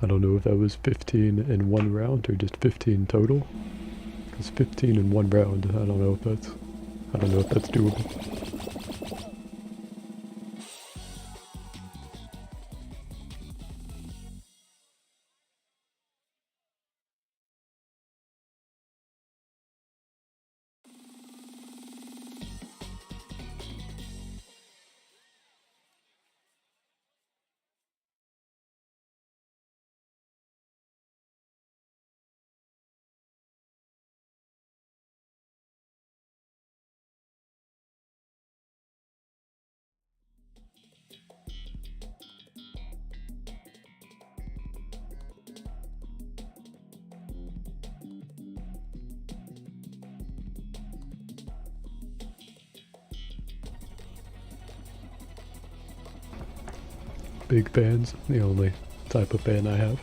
I don't know if that was 15 in one round or just 15 total. Because 15 in one round, I don't know if that's doable. Big fans, the only type of fan I have.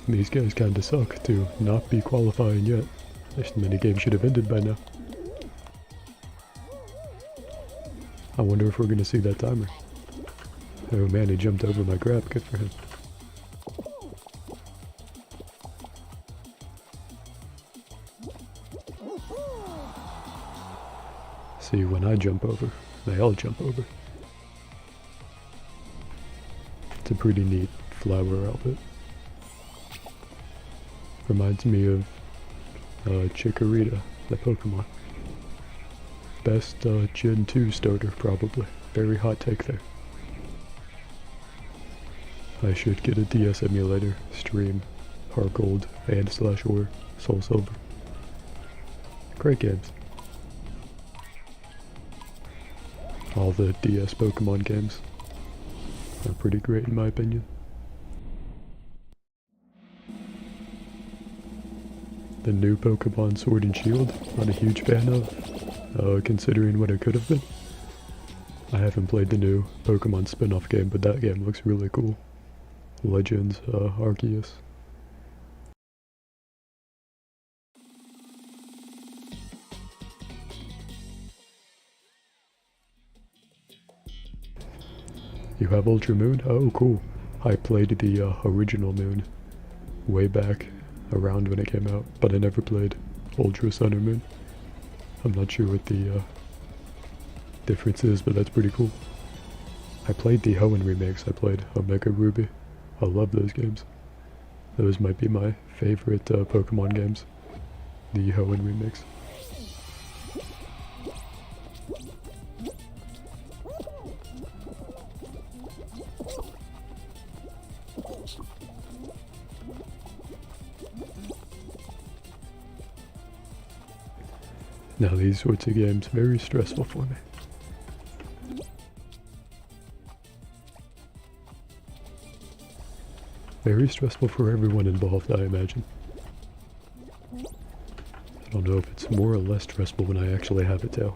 These guys kinda suck to not be qualifying yet. This minigame should have ended by now. I wonder if we're gonna see that timer. Oh man, he jumped over my grab, good for him. See, when I jump over, they all jump over. It's a pretty neat flower outfit. Reminds me of Chikorita, the Pokemon. Best Gen 2 starter, probably. Very hot take there. I should get a DS emulator, stream Heart Gold and /or Soul Silver. Great games. All the DS Pokemon games are pretty great in my opinion. The new Pokemon Sword and Shield, not a huge fan of, considering what it could have been. I haven't played the new Pokemon spin-off game, but that game looks really cool. Legends, Arceus. You have Ultra Moon? Oh, cool. I played the original Moon way back around when it came out, but I never played Ultra Sun or Moon. I'm not sure what the difference is, but that's pretty cool. I played the Hoenn remakes. I played Omega Ruby. I love those games. Those might be my favorite Pokemon games. The Hoenn remakes. Now these sorts of games, very stressful for me. Very stressful for everyone involved, I imagine. I don't know if it's more or less stressful when I actually have it too.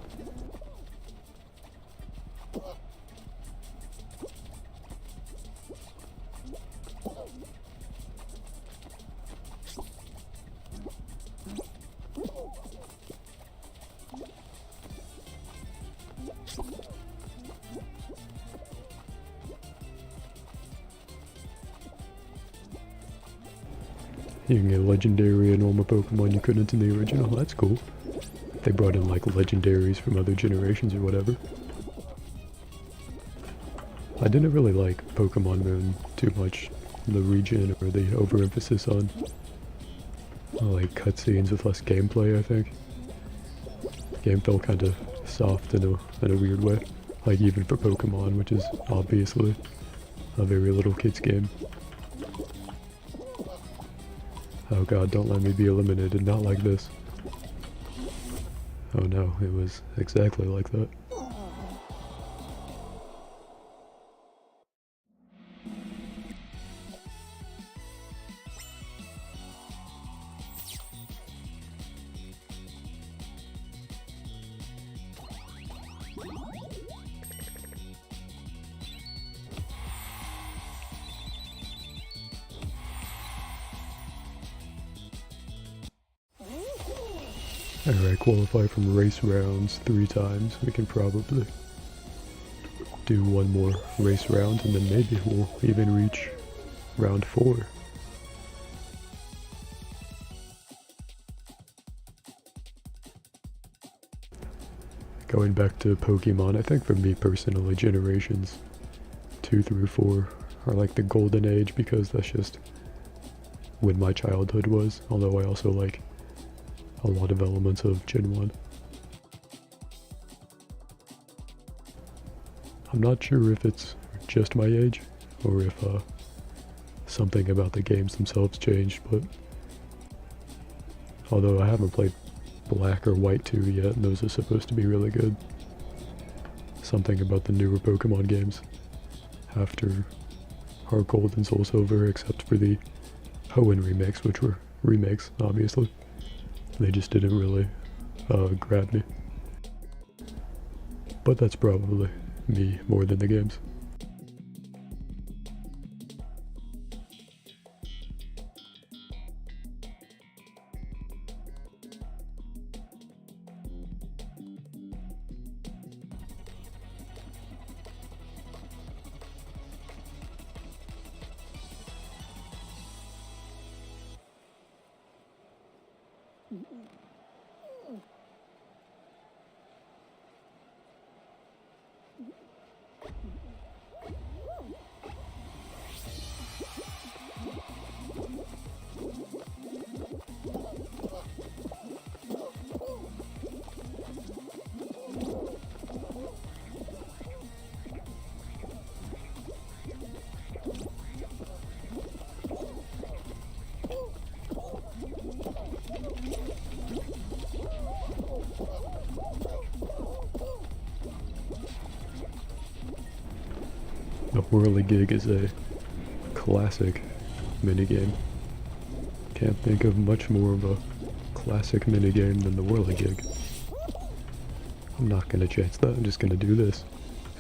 You can get legendary and normal Pokemon you couldn't in the original. That's cool. They brought in like legendaries from other generations or whatever. I didn't really like Pokemon Moon too much. The region or the overemphasis on like cutscenes with less gameplay, I think. The game felt kind of soft in a weird way. Like even for Pokemon, which is obviously a very little kid's game. Oh god, don't let me be eliminated, not like this. Oh no, it was exactly like that. Alright, qualify from race rounds 3 times. We can probably do one more race round and then maybe we'll even reach round 4. Going back to Pokemon, I think for me personally, generations 2 through 4 are like the golden age because that's just when my childhood was, although I also like a lot of elements of Gen 1. I'm not sure if it's just my age, or if something about the games themselves changed, but although I haven't played Black or White 2 yet, and those are supposed to be really good. Something about the newer Pokemon games, after Heart Gold and Soul Silver, except for the Hoenn remakes, which were remakes, obviously. They just didn't really grab me. But that's probably me more than the games. The Whirligig is a classic minigame. Can't think of much more of a classic minigame than the Whirligig. I'm not gonna chance that, I'm just gonna do this.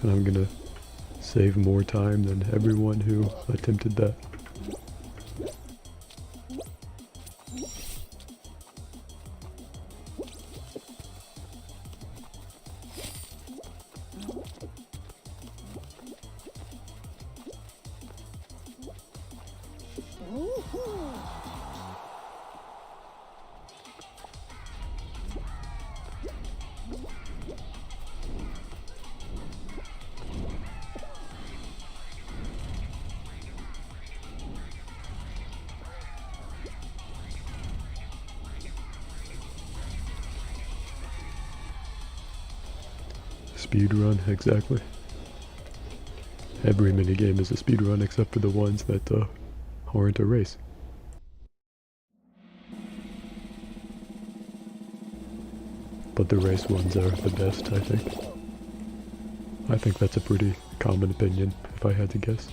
And I'm gonna save more time than everyone who attempted that. Speedrun, exactly. Every minigame is a speedrun except for the ones that aren't a race. But the race ones are the best, I think. I think that's a pretty common opinion, if I had to guess.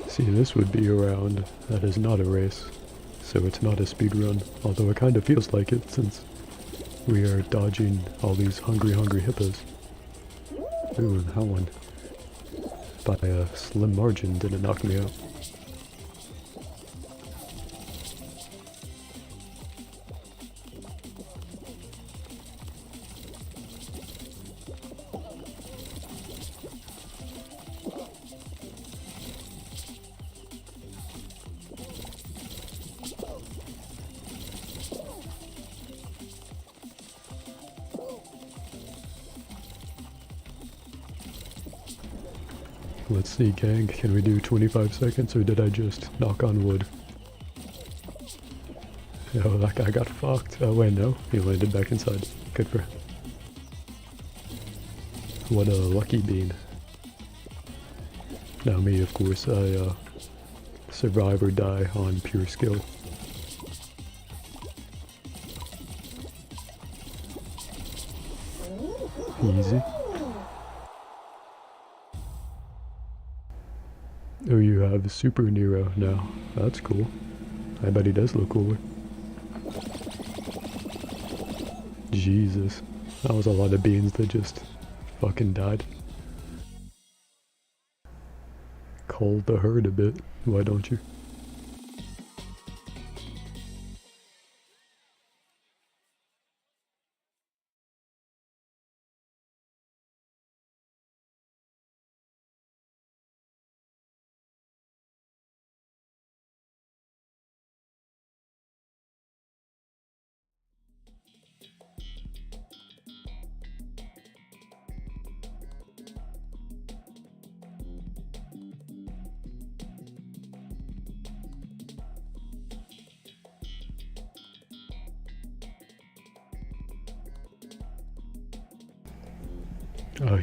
See, this would be a round that is not a race, so it's not a speedrun, although it kind of feels like it since we are dodging all these hungry hippos. Ooh, that one, by a slim margin, didn't knock me out. Let's see, gang, can we do 25 seconds or did I just knock on wood? Oh, that guy got fucked. Oh wait, no, he landed back inside. Good for him. What a lucky bean. Now me, of course, I survive or die on pure skill. Easy. Oh, you have Super Nero now. That's cool. I bet he does look cooler. Jesus. That was a lot of beans that just fucking died. Cull the herd a bit, why don't you?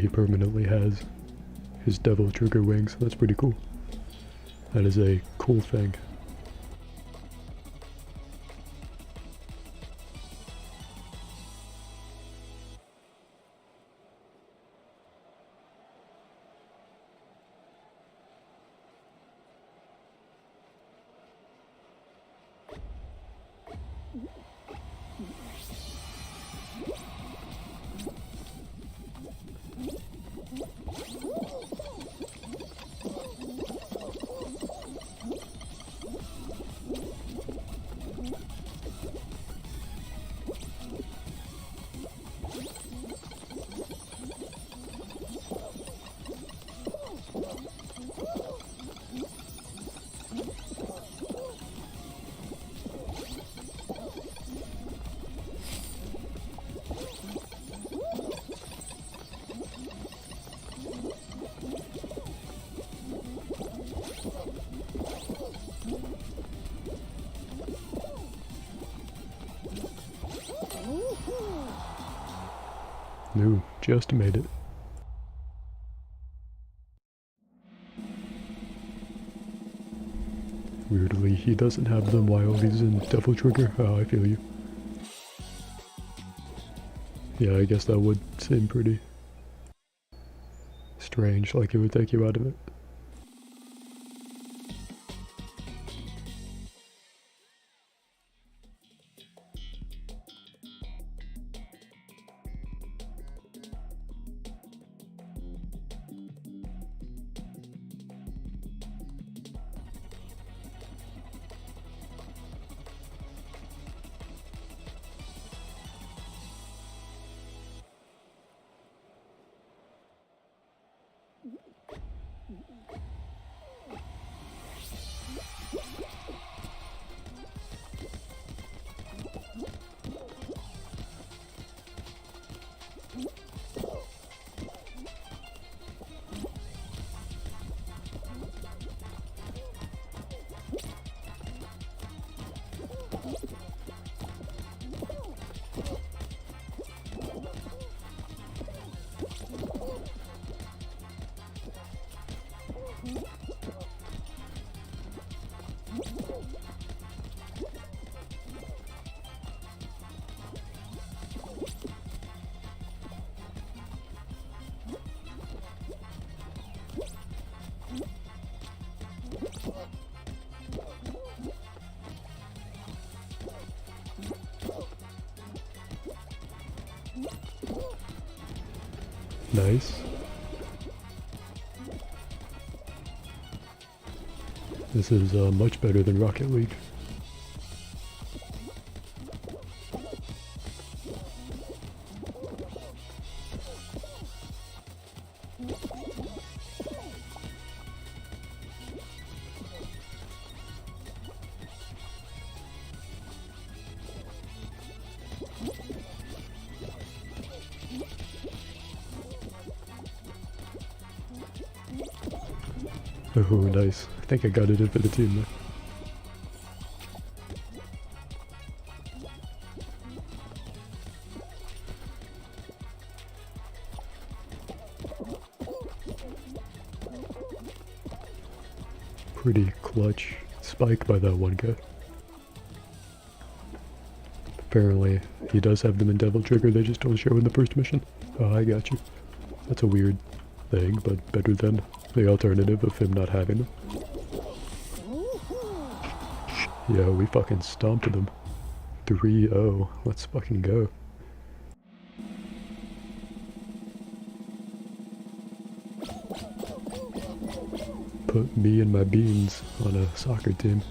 He permanently has his devil trigger wings. That's pretty cool. That is a cool thing. No, just made it. Weirdly, he doesn't have them while he's in Devil Trigger. Oh, I feel you. Yeah, I guess that would seem pretty strange, like it would take you out of it. Nice. This is much better than Rocket League. Oh, nice. I think I got it in for the team there. Pretty clutch spike by that one guy. Apparently, he does have them in Devil Trigger, they just don't show in the first mission. Oh, I got you. That's a weird thing, but better than the alternative of him not having them. Yeah, we fucking stomped them. 3-0. Let's fucking go. Put me and my beans on a soccer team.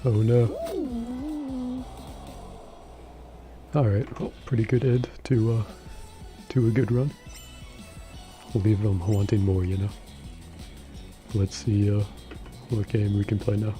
Oh no. Alright, well, pretty good end to a good run. We'll leave them wanting more, you know. Let's see what game we can play now.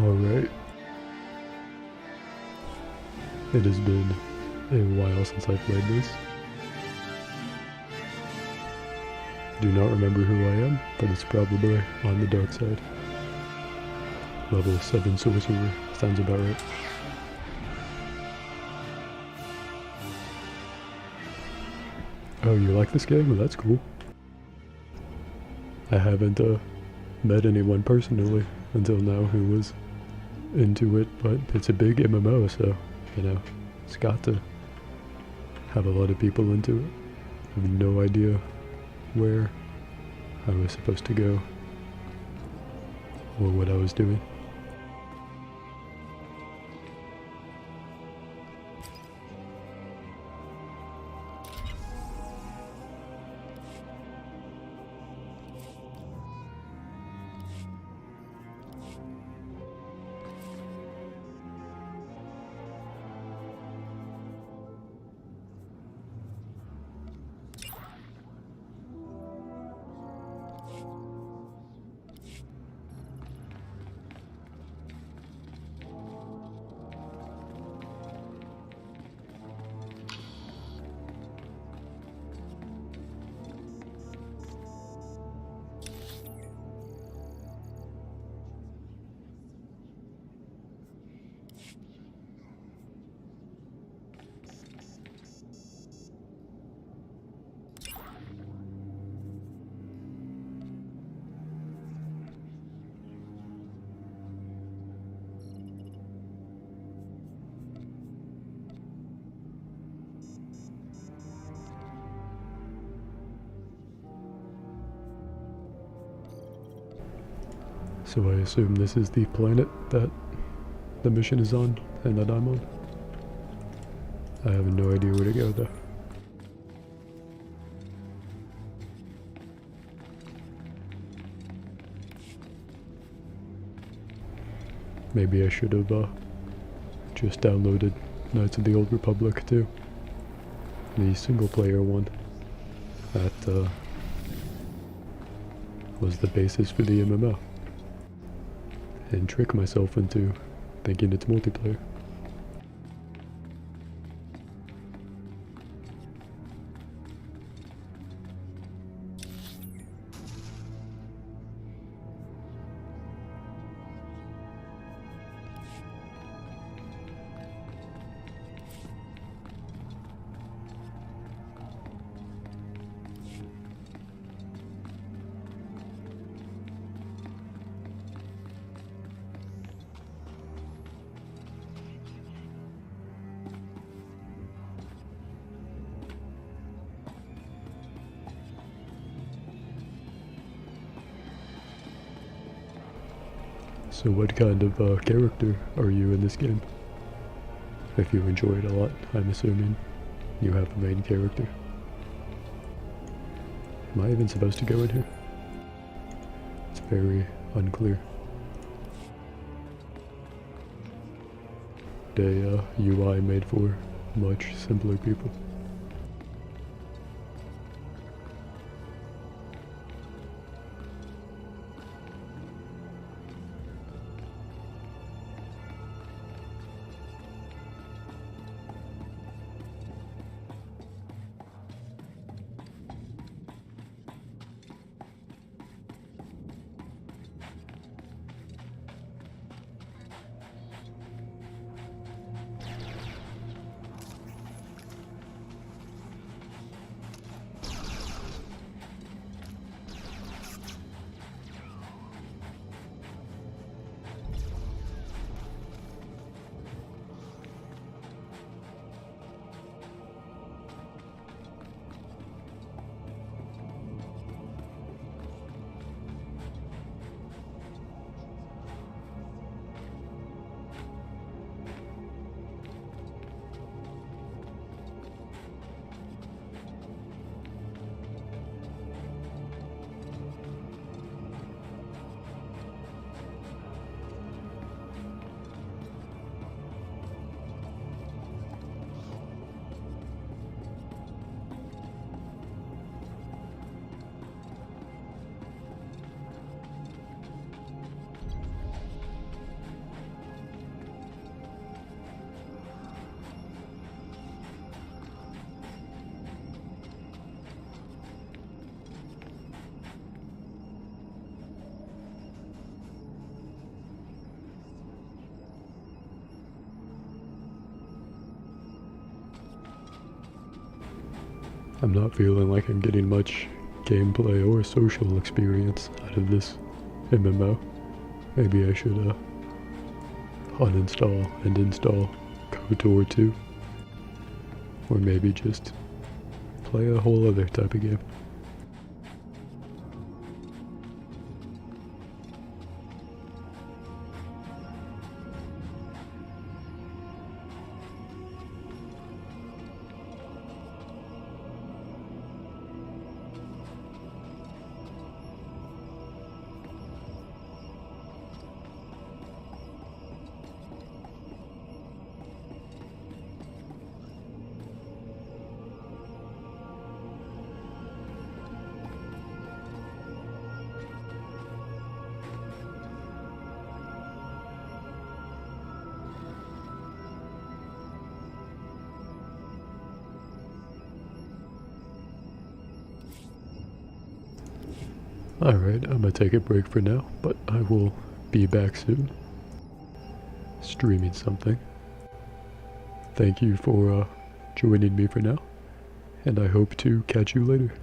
Alright. It has been a while since I played this. Do not remember who I am, but it's probably on the dark side. Level 7 sorcerer, sounds about right. Oh, you like this game? Well, that's cool. I haven't met anyone personally until now who was into it, but it's a big MMO, so, you know, it's got to have a lot of people into it. I have no idea where I was supposed to go or what I was doing. So I assume this is the planet that the mission is on, and that I'm on. I have no idea where to go though. Maybe I should have just downloaded Knights of the Old Republic too. The single player one. That was the basis for the MMO. And trick myself into thinking it's multiplayer. So what kind of character are you in this game? If you enjoy it a lot, I'm assuming you have a main character. Am I even supposed to go in here? It's very unclear. A UI made for much simpler people. I'm not feeling like I'm getting much gameplay or social experience out of this MMO. Maybe I should uninstall and install KOTOR 2. Or maybe just play a whole other type of game. Alright, I'm gonna take a break for now, but I will be back soon. Streaming something. Thank you for joining me for now, and I hope to catch you later.